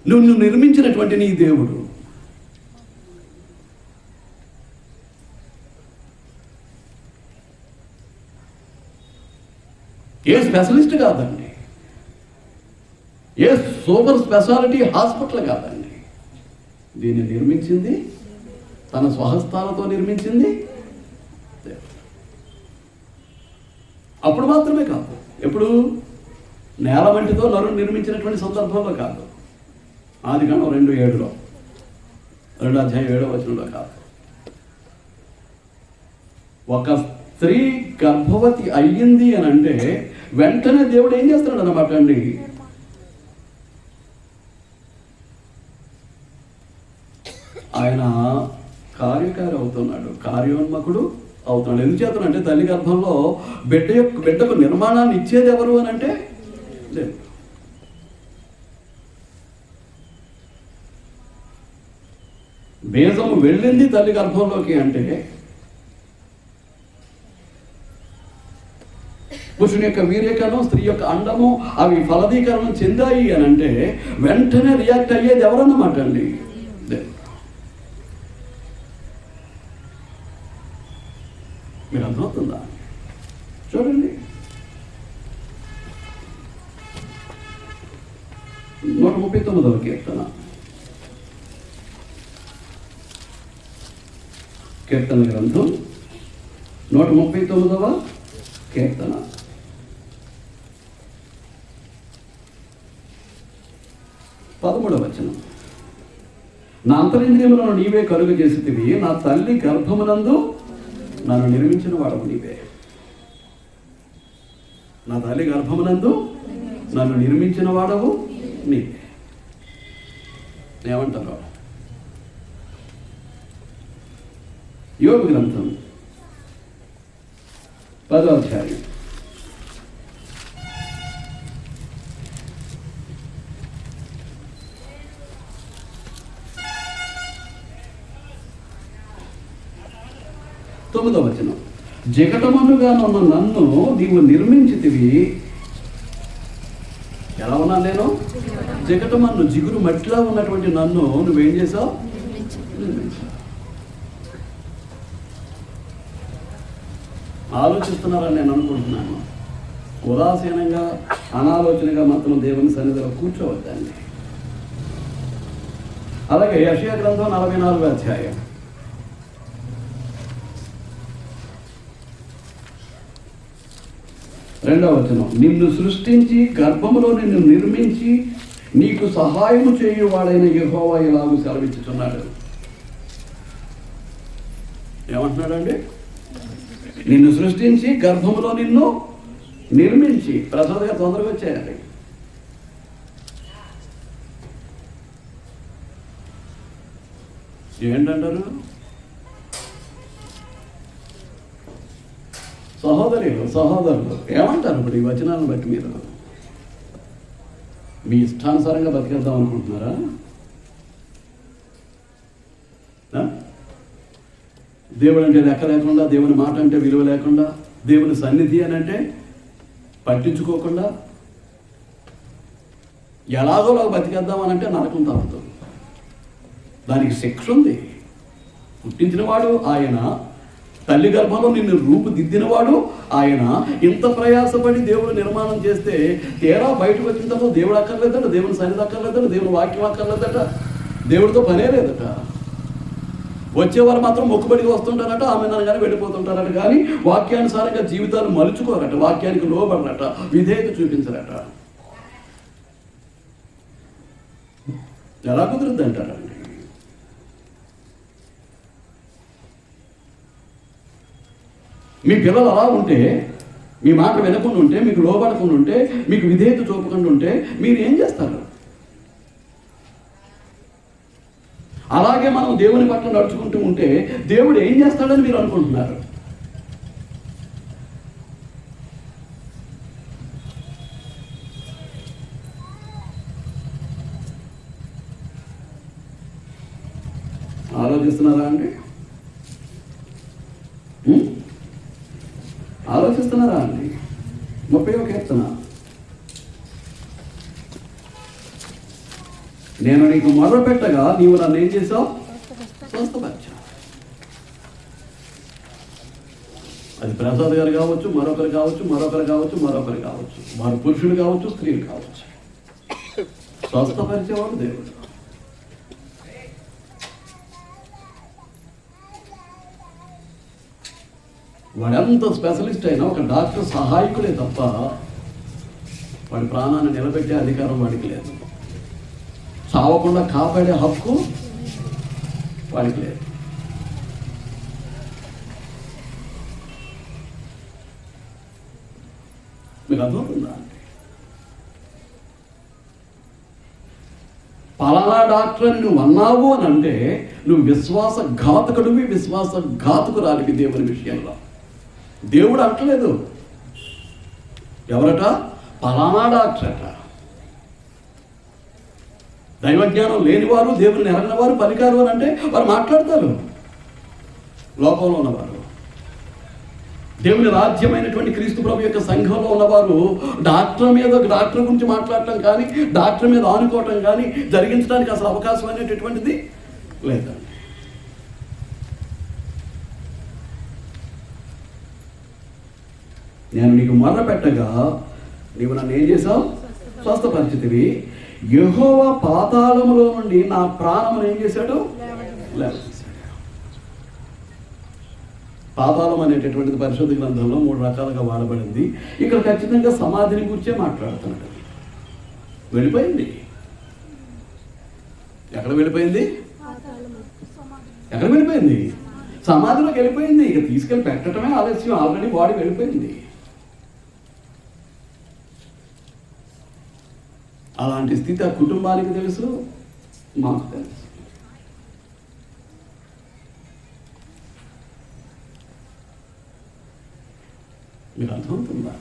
నువ్వు నిర్మించినటువంటి నీ దేవుడు. ఏ స్పెషలిస్ట్ కాదండి, ఏ సూపర్ స్పెషాలిటీ హాస్పిటల్ కాదండి. దీన్ని నిర్మించింది, తన స్వహస్తాలతో నిర్మించింది దేవుడు. అప్పుడు మాత్రమే కాదు, ఎప్పుడు? నేల వంటితో నరుని నిర్మించినటువంటి సందర్భంలో కాదు. ఆదికాండం 2:7 2:7 కాదు. ఒక స్త్రీ గర్భవతి అయ్యింది అని అంటే వెంటనే దేవుడు ఏం చేస్తున్నాడు అన్నమాట అండి? ఆయన కార్యకారి అవుతున్నాడు, కార్యోన్మకుడు అవుతున్నాడు. ఎందుకు చేస్తున్నాడు అంటే, తల్లి గర్భంలో బిడ్డకు నిర్మాణాన్ని ఇచ్చేది ఎవరు అని అంటే లేదు. బీజము వెళ్ళింది తల్లి గర్భంలోకి అంటే పురుషుని యొక్క వీర్యకణం, స్త్రీ యొక్క అండము అవి ఫలదీకరణం చెందాయి అని అంటే వెంటనే రియాక్ట్ అయ్యేది ఎవరన్నమాట అండి? దేవుడు. మీరు అర్థమవుతుందా? చూడండి, కీర్తన గ్రంథం 139వ కీర్తన. పదమూడవ వచనం. నా అంతరింద్రియములను నీవే కలుగు చేసితివి, నా తల్లి గర్భమునందు నన్ను నిర్మించిన వాడవు నీవే. నా తల్లి గర్భమునందు నన్ను నిర్మించిన వాడవు నీవే. ఏమంటారు? యోబు గ్రంథం 10వ అధ్యాయం. తొమ్మిదవ వచనం. జగటమనుగానున్న నన్ను నీవు నిర్మించితివి. ఎలా ఉన్నాను నేను? జగటమన్ను, జిగురు మట్టిలా ఉన్నటువంటి నన్ను నువ్వేం చేసావు? ఆలోచిస్తున్నారని నేను అనుకుంటున్నాను. ఉదాసీనంగా, అనాలోచనగా మాత్రం దేవుని సన్నిధిలో కూర్చోవద్దండి. అలాగే యెషయా గ్రంథం 44వ అధ్యాయం. రెండవ వచనం. నిన్ను సృష్టించి గర్భములో నిన్ను నిర్మించి నీకు సహాయము చేయువాడైన యెహోవా ఇలాగూ సెలవిచ్చుచున్నాడు. ఏమంటున్నాడండి? నిన్ను సృష్టించి గర్భములో నిన్ను నిర్మించి. ప్రసాద్ గారు తొందరగా వచ్చాయండి. ఏంటంటారు? సహోదరులు ఏమంటారు? ఇప్పుడు ఈ వచనాలను బట్టి మీరు మీ ఇష్టానుసారంగా బతికేద్దాం అనుకుంటున్నారా? దేవుడు అంటే లెక్క లేకుండా, దేవుని మాట అంటే విలువ లేకుండా, దేవుని సన్నిధి అని అంటే పట్టించుకోకుండా ఎలాగోలా బతికేద్దామని అంటే నరకం తప్పుతుంది. దానికి శిక్ష ఉంది. పుట్టించినవాడు ఆయన, తల్లి గర్భంలో నిన్ను రూపుదిద్దినవాడు ఆయన. ఇంత ప్రయాసపడి దేవుడు నిర్మాణం చేస్తే తీరా బయటకు వచ్చిన తర్వాత దేవుడు అక్కర్లేదట, దేవుని సన్నిధి అక్కర్లేదట, దేవుని వాక్యం అక్కర్లేదట, దేవుడితో పనే లేదట. వచ్చేవారు మాత్రం మొక్కుబడిగా వస్తుంటారట, ఆమె కానీ వెళ్ళిపోతుంటారట. కానీ వాక్యానుసారంగా జీవితాలు మలుచుకోరట, వాక్యానికి లోబడరట, విధేయత చూపించరట. ఎలా కుదురుద్ది అంటారండి? మీ పిల్లలు అలా ఉంటే, మీ మాట వినకుండా ఉంటే, మీకు లోబడకుండా ఉంటే, మీకు విధేయత చూపకుండా ఉంటే మీరు ఏం చేస్తారు? అలాగే మనం దేవుని పట్ల నడుచుకుంటూ ఉంటే దేవుడు ఏం చేస్తాడని మీరు అనుకుంటున్నారు? ఆలోచిస్తున్నారా అండి? ఆలోచిస్తున్నారా అండి? 30వ కీర్తన. నేను నీకు మొదలుపెట్టగా నీవు నన్ను ఏం చేసావు? స్వస్థపరిచావు. అది ప్రసాద్ గారు కావచ్చు, మరొకరు కావచ్చు, మరొకరు కావచ్చు, మరొకరు కావచ్చు, వారు పురుషులు కావచ్చు, స్త్రీలు కావచ్చు. స్వస్థపరిచేవాడు దేవుడు. వాడెంత స్పెషలిస్ట్ అయినా ఒక డాక్టర్ సహాయకులే తప్ప వాడి ప్రాణాన్ని నిలబెట్టే అధికారం వాడికి లేదు. చావకుండా కాపాడే హక్కు వాడికి లేదు. మీకు అర్థమవుతుందా? పలానా డాక్టర్ అని నువ్వు అన్నావు అని అంటే నువ్వు విశ్వాసఘాతకుడివి, విశ్వాసఘాతకురాలివి దేవుని విషయంలో. దేవుడు అంటలేదు. ఎవరట? పలానా డాక్టర్ అట. దైవజ్ఞానం లేనివారు, దేవుని ఎరగిన వారు, పలికారు అని అంటే వారు మాట్లాడతారు. లోకంలో ఉన్నవారు, దేవుని రాజ్యమైనటువంటి క్రీస్తు ప్రభు యొక్క సంఘంలో ఉన్నవారు డాక్టర్ గురించి మాట్లాడటం కానీ, డాక్టర్ మీద ఆనుకోవటం కానీ జరిగించడానికి అసలు అవకాశం అనేటటువంటిది లేదండి. నేను నీకు మొదలుపెట్టగా నీవు నన్ను ఏం చేసావు? స్వస్థపరిచితివి. యెహోవా పాతాళములో నుండి నా ప్రాణమును ఏం చేశాడు? లేవదీశాడు. పాతాళం అనేటటువంటిది పరిశుద్ధ గ్రంథంలో 3 రకాలుగా వాడబడింది. ఇక్కడ ఖచ్చితంగా సమాధిని గురించే మాట్లాడుతున్నాడు. వెళ్ళిపోయింది. ఎక్కడ వెళ్ళిపోయింది? ఎక్కడ వెళ్ళిపోయింది? సమాధిలోకి వెళ్ళిపోయింది. ఇక తీసుకెళ్ళి పెట్టడమే ఆలస్యం. ఆల్రెడీ బాడీ వెళ్ళిపోయింది. అలాంటి స్థితి ఆ కుటుంబానికి తెలుసు, మాకు తెలుసు. మీకు అర్థమవుతుందా?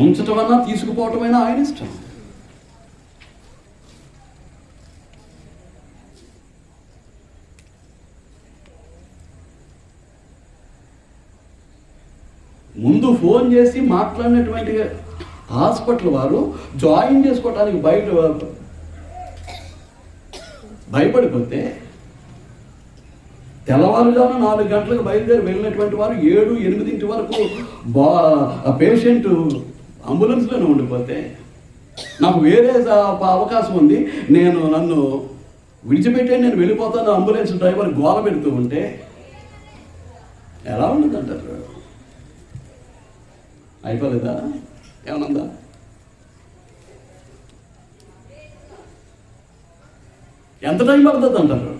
ఉంచటం అన్నా తీసుకుపోవటమైనా ఆయన ఇష్టం. ముందు ఫోన్ చేసి మాట్లాడినటువంటి హాస్పిటల్ వారు జాయిన్ చేసుకోవటానికి భయపడిపోతే తెల్లవారుజామున 4 గంటలకు బయలుదేరి వెళ్ళినటువంటి వారు 7-8 వరకు పేషెంట్ అంబులెన్స్లోనే ఉండిపోతే, నాకు వేరే అవకాశం ఉంది, నన్ను విడిచిపెట్టే నేను వెళ్ళిపోతాను అంబులెన్స్ డ్రైవర్ గోల పెడుతూ ఉంటే ఎలా ఉండదంటారు? అయిపోలేదా? ఏమన్నా ఎంత టైం పడుతుంది అంటారు?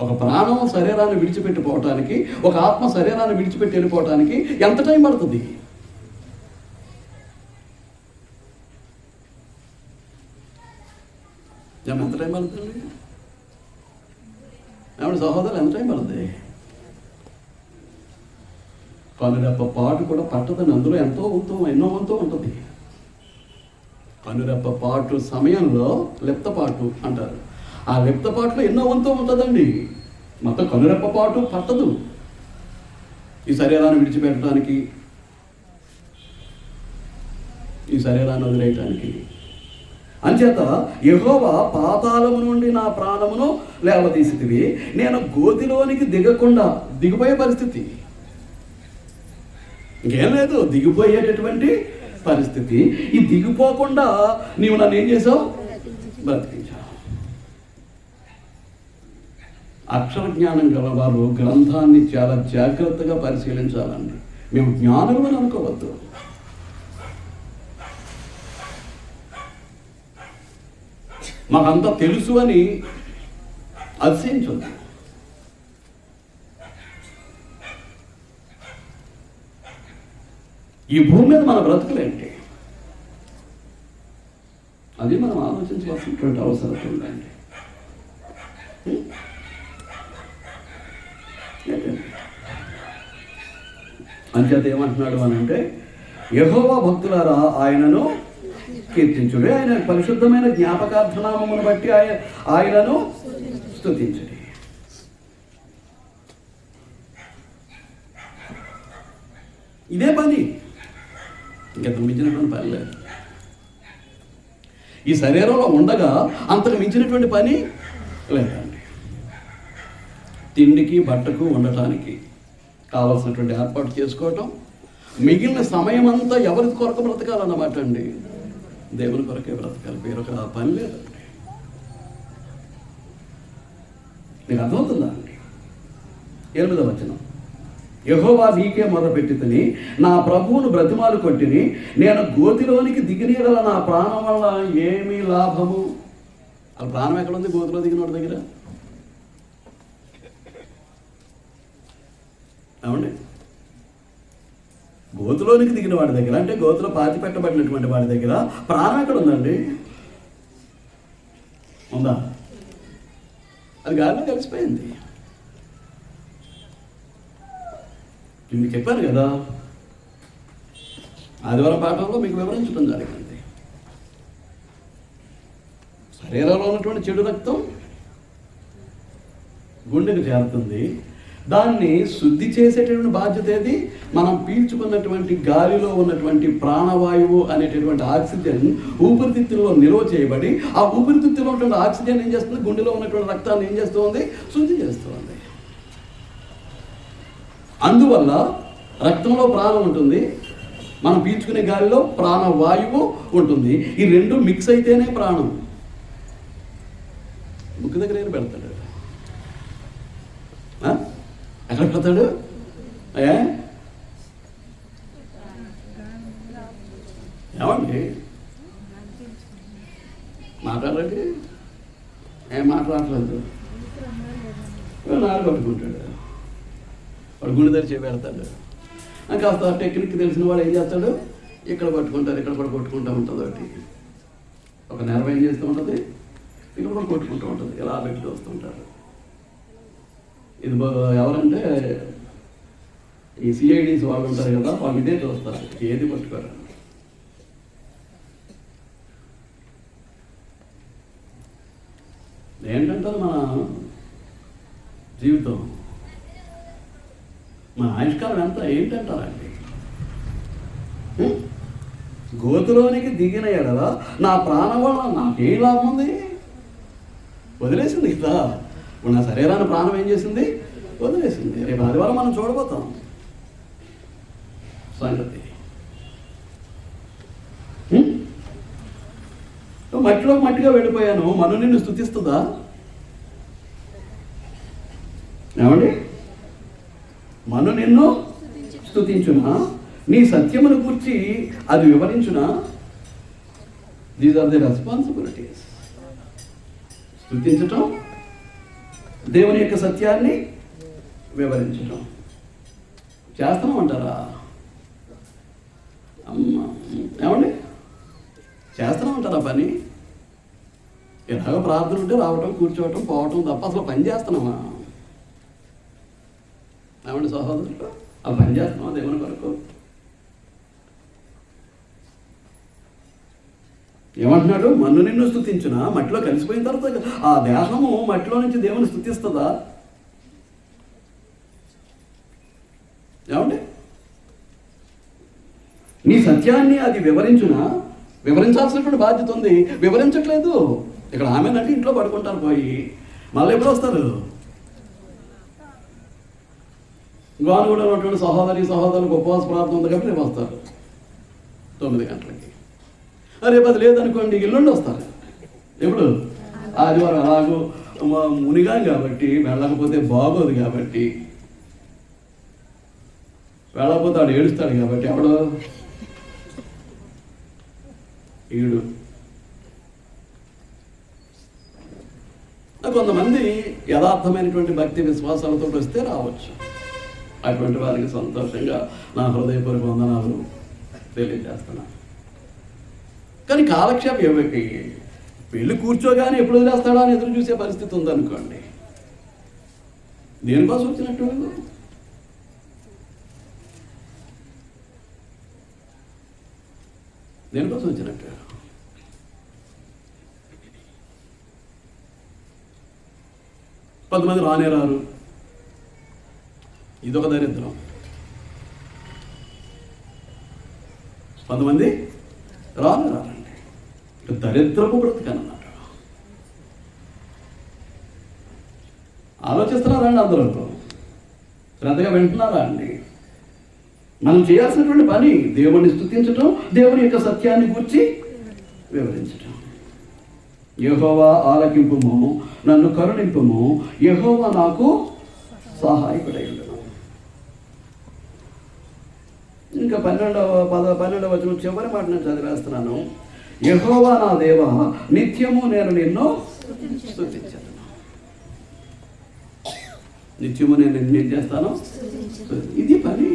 ఒక ప్రాణం శరీరాన్ని విడిచిపెట్టిపోవటానికి, ఒక ఆత్మ శరీరాన్ని విడిచిపెట్టి వెళ్ళిపోవటానికి ఎంత టైం పడుతుంది? ఎంత టైం పడుతుంది? ఏమంటే సహోదరులు, ఎంత టైం పడుతుంది? కనురెప్ప పాటు కూడా పట్టదని. అందులో ఎన్నో వంతు ఉంటుంది. కనురెప్ప పాటు సమయంలో లెప్తపాటు అంటారు. ఆ లెప్తపాటులో ఎన్నో వంతు ఉంటుందండి. మొత్తం కనురెప్ప పాటు పట్టదు ఈ శరీరాన్ని విడిచిపెట్టడానికి, ఈ శరీరాన్ని వదిలేయటానికి. అంచేత యెహోవా పాతాళము నుండి నా ప్రాణమును లేవదీసితివి, నేను గోతిలోనికి దిగిపోయే పరిస్థితి. ఇంకేం లేదు, దిగిపోయేటటువంటి పరిస్థితి. ఈ దిగిపోకుండా నీవు నన్ను ఏం చేసావు? బ్రతికించావు. అక్షర జ్ఞానం గలవారు గ్రంథాన్ని చాలా జాగ్రత్తగా పరిశీలించాలండి. మేము జ్ఞానులు అని అనుకోవద్దు. మాకంతా తెలుసు అని అతిశయించొద్దు. ఈ భూమి మీద మన బ్రతుకులేంటి, అది మనం ఆలోచించవలసినటువంటి అవసరం ఉందండి. అంచేత ఏమంటున్నాడు అని అంటే, యెహోవా భక్తులారా ఆయనను కీర్తించుడి, ఆయన పరిశుద్ధమైన జ్ఞాపకార్థనామమును బట్టి ఆయనను స్తుతించుడి. ఇదే పని, ఇంకెంత మించినటువంటి పని లేదు. ఈ శరీరంలో ఉండగా అంతకు మించినటువంటి పని లేదండి. తిండికి బట్టకు ఉండటానికి కావాల్సినటువంటి ఏర్పాటు చేసుకోవటం, మిగిలిన సమయం అంతా ఎవరి కొరకు బ్రతకాలన్నమాట అండి. దేవుని కొరకే బ్రతకాలి, వేరొక పని లేదండి. మీకు అర్థమవుతుందా అండి? 8వ వచనం, యెహోవా నీకే మొదలుపెట్టితిని, నా ప్రభువును బ్రతిమాలు కొట్టిని, నేను గోతిలోనికి దిగినీగల నా ప్రాణం వల్ల ఏమీ లాభము. ఆ ప్రాణం ఎక్కడ ఉంది? గోతిలో దిగినోడి దగ్గర. ఏమండి, గోతిలోనికి దిగిన వాడి దగ్గర, అంటే గోతిలో పాతి పెట్టబడినటువంటి వాడి దగ్గర ప్రాణం ఎక్కడ ఉందండి? ఉందా? అది గాలిలో కలిసిపోయింది. మీకు చెప్పాను కదా, ఆదివారం పాఠంలో మీకు వివరించడం జరిగింది. శరీరంలో ఉన్నటువంటి చెడు రక్తం గుండెకు చేరుతుంది. దాన్ని శుద్ధి చేసేటటువంటి బాధ్యత ఏది? మనం పీల్చుకున్నటువంటి గాలిలో ఉన్నటువంటి ప్రాణవాయువు అనేటటువంటి ఆక్సిజన్ ఊపిరితిత్తుల్లో నిల్వ చేయబడి, ఆ ఊపిరితిత్తుల్లో ఉన్నటువంటి ఆక్సిజన్ ఏం చేస్తుంది? గుండెలో ఉన్నటువంటి రక్తాన్ని ఏం చేస్తుంది? శుద్ధి చేస్తుంది. అందువల్ల రక్తంలో ప్రాణం ఉంటుంది, మనం పీల్చుకునే గాలిలో ప్రాణవాయువు ఉంటుంది. ఈ రెండు మిక్స్ అయితేనే ప్రాణం. ముక్కు దగ్గర ఏం పెడతాడు? ఎక్కడ పెడతాడు? ఏమండి మాట్లాడండి. ఏం మాట్లాడలేదు. నాడు పట్టుకుంటాడు. వాడు గుండె తెరిచి పెడతాడు. కాస్త టెక్నిక్ తెలిసిన వాడు ఏం చేస్తాడు? ఇక్కడ పట్టుకుంటారు, ఇక్కడ కూడా కొట్టుకుంటూ ఉంటుంది. ఒకటి ఒక నెరవ ఏం చేస్తూ ఉంటుంది, ఇక్కడ కూడా కొట్టుకుంటూ ఉంటుంది. ఇలా పెట్టి వస్తుంటారు. ఇది ఎవరంటే ఈ సిఐడీస్ వాళ్ళు ఉంటారు కదా, వాళ్ళు ఇదే చూస్తారు, ఏది పట్టుకోరు. ఏంటంటారు మన జీవితం, మన ఆయుష్కాలం ఎంత ఏంటంటారండి? గోతులోనికి దిగిన ఎడల నా ప్రాణం వల్ల నాకేం లాభం ఉంది? వదిలేసింది కదా. ఇప్పుడు నా శరీరాన్ని ప్రాణం ఏం చేసింది? వదిలేసింది. రేపు ఆదివారం మనం చూడబోతాం సంగతి. మట్టిలో మట్టిగా వెళ్ళిపోయాను, మను నిన్ను స్తుతిస్తుందా? ఏమండి? మను నిన్ను స్తుతించునా? నీ సత్యమును గురించి అది వివరించునా? These are the responsibilities. స్తుతించటం, దేవుని యొక్క సత్యాన్ని వివరించటం. చేస్తున్నామంటారా? ఏమండి చేస్తున్నామంటారా పని? ఎలాగో ప్రార్థన ఉంటే రావటం, కూర్చోవటం, పోవటం తప్ప అసలు పని చేస్తున్నామా? ఏమండి సహోదరులు, ఆ పని చేస్తున్నామా దేవుని కొరకు? ఏమంటున్నాడు? మన్ను నిన్ను స్తుతించునా? మట్టిలో కలిసిపోయిన తర్వాత ఆ దేహము మట్టిలో నుంచి దేవుని స్తుతిస్తుందా? ఏమండి? నీ సత్యాన్ని అది వివరించునా? వివరించాల్సినటువంటి బాధ్యత ఉంది, వివరించట్లేదు. ఇక్కడ ఆమె నటి ఇంట్లో పడుకుంటారు పోయి, మళ్ళీ ఎప్పుడు వస్తారు? గోనుగూడలో ఉన్నటువంటి సహోదరులకు ఉపవాస ప్రార్థన ఉంది కాబట్టి రేపు వస్తారు 9 గంటలకి. రేపు అది లేదనుకోండి, ఎల్లుండి వస్తారు. ఎప్పుడు? ఆదివారం. అలాగూ మునిగాం కాబట్టి, వెళ్ళకపోతే బాగోదు కాబట్టి, వెళ్ళకపోతే వాడు ఏడుస్తాడు కాబట్టి, ఎవడు ఈడు. కొంతమంది యథార్థమైనటువంటి భక్తి విశ్వాసాలతో వస్తే రావచ్చు. అటువంటి వారికి సంతోషంగా నా హృదయపూర్వక వందనాలు తెలియజేస్తున్నాను. కానీ కాలక్షేపం ఎవరికి వెళ్ళి కూర్చోగానే ఎప్పుడు వదిలేస్తాడా అని ఎదురు చూసే పరిస్థితి ఉందనుకోండి, దేనికోసం వచ్చినట్టు? దేనికోసం వచ్చినట్టు? కొంతమంది రానే రారు, ఇదొక దరిద్రం. కొంతమంది రారండి, దరిద్రపు బ్రతికనమాట. ఆలోచిస్తున్నారా అండి? అందరూ శ్రద్ధగా వింటున్నారా అండి? మనం చేయాల్సినటువంటి పని దేవుణ్ణి స్తుతించటం, దేవుని యొక్క సత్యాన్ని గురించి వివరించటం. యెహోవా ఆలకింపుము, నన్ను కరుణింపుము, యెహోవా నాకు సహాయకుడై ఉండును. ఇంకా 12వ వచనం చివరి మాట నేను చదివేస్తున్నాను. యెహోవా నా దేవా, నిత్యము నేను నిన్ను స్తుతించను. నిత్యము నేను నిన్ను చేస్తాను. ఇది పని.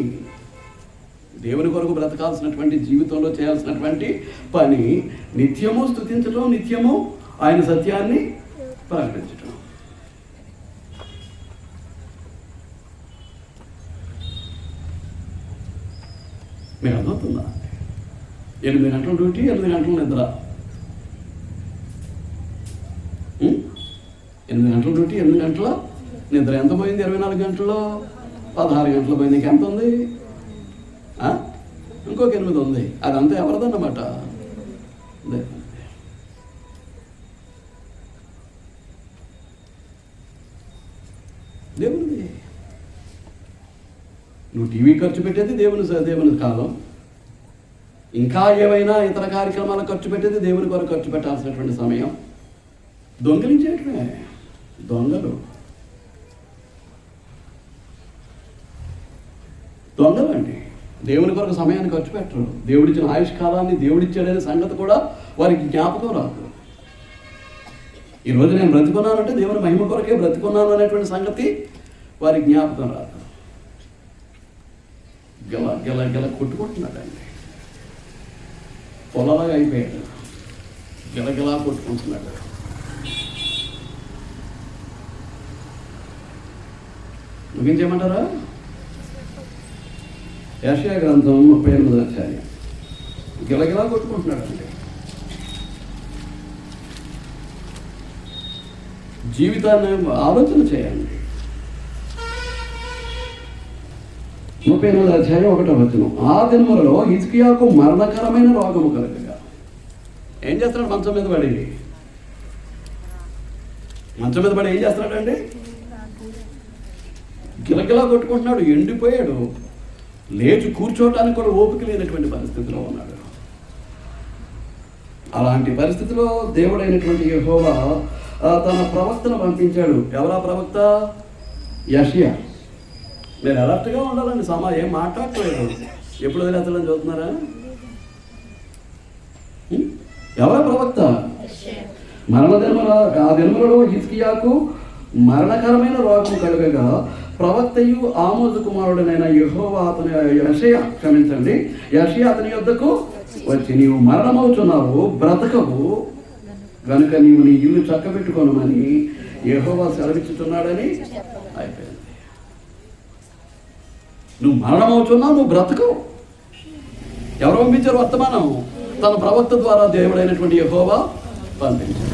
దేవుని కొరకు బ్రతకాల్సినటువంటి, జీవితంలో చేయాల్సినటువంటి పని నిత్యము స్తుతించడం, నిత్యము ఆయన సత్యాన్ని ప్రకటించడం. మీకు అర్థమవుతుందా? 8 గంటల డ్యూటీ, 8 గంటల నిద్ర. 8 గంటల డ్యూటీ, 8 గంటల నిద్ర. ఎంత పోయింది? 24 గంటల్లో 16 గంటలు పోయింది. ఇంకెంత ఉంది? ఇంకొక 8 ఉంది. అదంతా ఎవరిదన్నమాట? దేవునిది. నువ్వు టీవీ ఖర్చు పెట్టేది దేవుని కాలం. ఇంకా ఏవైనా ఇతర కార్యక్రమాలకు ఖర్చు పెట్టేది దేవుని కొరకు ఖర్చు పెట్టాల్సినటువంటి సమయం. దొంగిలించేయటమే. దొంగలండి. దేవుని కొరకు సమయాన్ని ఖర్చు పెట్టరు. దేవుడిచ్చిన ఆయుష్ కాలాన్ని దేవుడిచ్చాడనే సంగతి కూడా వారికి జ్ఞాపకం రాదు. ఈరోజు నేను బ్రతుకున్నానంటే దేవుని మహిమ కొరకే బ్రతుకున్నాను అనేటువంటి సంగతి వారికి జ్ఞాపకం రాదు. గెల గెల గెల కొట్టుకుంటున్నాడండి. పొలలాగా అయిపోయాడు. గెలగెలా కొట్టుకుంటున్నాడు. ముగించేయమంటారా? యెషయా గ్రంథం 38వ అధ్యాయం. గిలగిలా కొట్టుకుంటున్నాడండి. జీవితాన్ని ఆలోచన చేయండి. 38వ అధ్యాయం 1వ వచనం. ఆ దినములలో హిజ్కియాకు మరణకరమైన రోగము కలగగా. ఏం చేస్తున్నాడు? మంచం మీద పడి ఏం చేస్తున్నాడండి? గిలగిలా కొట్టుకుంటున్నాడు. ఎండిపోయాడు. లేచి కూర్చోవటానికి కూడా ఓపిక లేనటువంటి పరిస్థితిలో ఉన్నాడు. అలాంటి పరిస్థితిలో దేవుడైనటువంటి యెహోవా తన ప్రవక్తను పంపించాడు. ఎవరా ప్రవక్త? యెషయా. మీరు అలర్ట్గా ఉండాలండి. ఏం మాట్లాడలేదు. ఎప్పుడు వదిలేస్తాడని చూస్తున్నారా? ఎవరా ప్రవక్త? ఆ దినములలో హిజ్కియాకు మరణకరమైన రోగం కలుగగా ప్రవక్తయు ఆమోజు కుమారుడనైన యెహోవా యెషయా అతని యొద్దకు వచ్చి, నీవు మరణమవుతున్నావు, బ్రతకవు, కనుక నీవు నీ ఇల్లు చక్కబెట్టుకోనమని యెహోవా సెలవిచ్చుతున్నాడని అయిపోయింది. నువ్వు మరణమవుతున్నావు, నువ్వు బ్రతకవు. ఎవరు పంపించారు వర్తమానం? తన ప్రవక్త ద్వారా దేవుడైనటువంటి యెహోవా పంపించారు.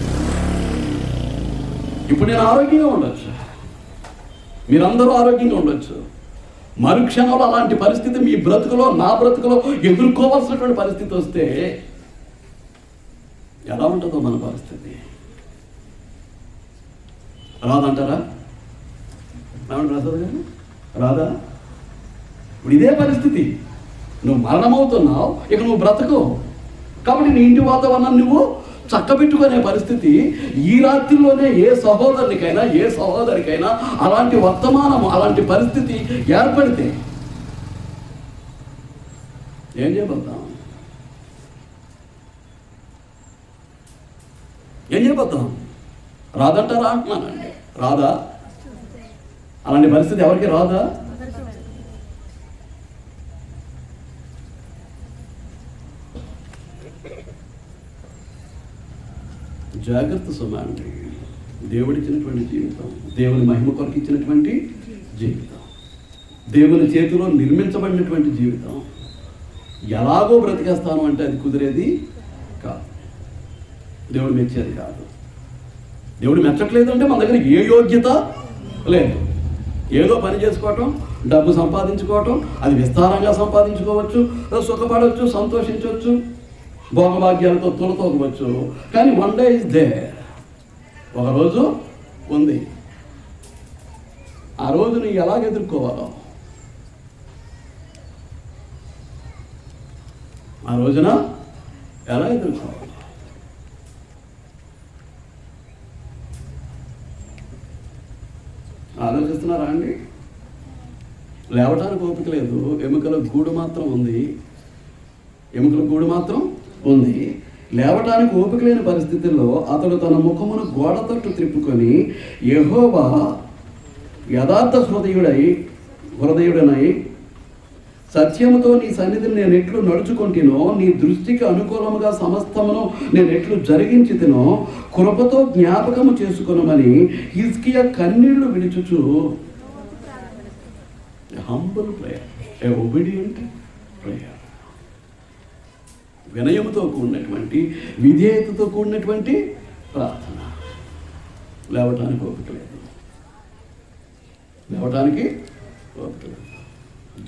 ఇప్పుడు నేను ఆరోగ్యంగా ఉండొచ్చు, మీరందరూ ఆరోగ్యంగా ఉండొచ్చు. మరుక్షణంలో అలాంటి పరిస్థితి మీ బ్రతుకులో, నా బ్రతుకులో ఎదుర్కోవాల్సినటువంటి పరిస్థితి వస్తే ఎలా ఉంటుందో మన పరిస్థితి? రాదంటారా? రావండి ప్రసాద్ గారు, రాదా? ఇప్పుడు ఇదే పరిస్థితి. నువ్వు మరణమవుతున్నావు, ఇక నువ్వు బ్రతకవు. కాబట్టి నీ ఇంటి వాతావరణం నువ్వు చక్కబెట్టుకునే పరిస్థితి ఈ రాత్రిలోనే ఏ సహోదరునికైనా, ఏ సహోదరికైనా అలాంటి వర్తమానం, అలాంటి పరిస్థితి ఏర్పడితే ఏం చేయబోతాం? రాదంటారా అంటున్నానండి. రాదా? అలాంటి పరిస్థితి ఎవరికి రాదా? జాగ్రత్త సుమాండి. దేవుడిచ్చినటువంటి జీవితం, దేవుని మహిమ కొరకు ఇచ్చినటువంటి జీవితం, దేవుని చేతిలో నిర్మించబడినటువంటి జీవితం ఎలాగో బ్రతికేస్తాను అంటే అది కుదిరేది కాదు. దేవుడు మెచ్చేది కాదు. దేవుడు మెచ్చట్లేదు అంటే మన దగ్గర ఏ యోగ్యత లేదు. ఏదో పని చేసుకోవటం, డబ్బు సంపాదించుకోవటం, అది విస్తారంగా సంపాదించుకోవచ్చు, సుఖపడవచ్చు, సంతోషించవచ్చు, భోగభాగ్యాలతో తులతోకవచ్చు. కానీ వన్ డే ఇస్ దేర్. ఒకరోజు ఉంది. ఆ రోజుని ఎలాగ ఎదుర్కోవాలో, ఆ రోజున ఎలా ఎదుర్కోవాలి? ఆలోచిస్తున్నారా అండి? లేవటానికి ఓపిక లేదు. ఎముకల గూడు మాత్రం ఉంది. లేవటానికి ఓపిక లేని పరిస్థితుల్లో అతడు తన ముఖమును గోడ తట్టు త్రిప్పుకొని, యెహోవా యథార్థ హృదయుడనై సత్యముతో నీ సన్నిధిని నేను ఎట్లు నడుచుకుంటునో, నీ దృష్టికి అనుకూలముగా సమస్తమును నేను ఎట్లు జరిగించితినో కృపతో జ్ఞాపకము చేసుకొనమని హిజ్కియా కన్నీళ్లు విడుచుచు, హంబుల్ ప్రేయర్, ఏ ఒబీడియంట్ ప్రేయర్, వినయముతో కూడినటువంటి, విధేయతతో కూడినటువంటి ప్రార్థన. లేవటానికి ఓపిక లేదు.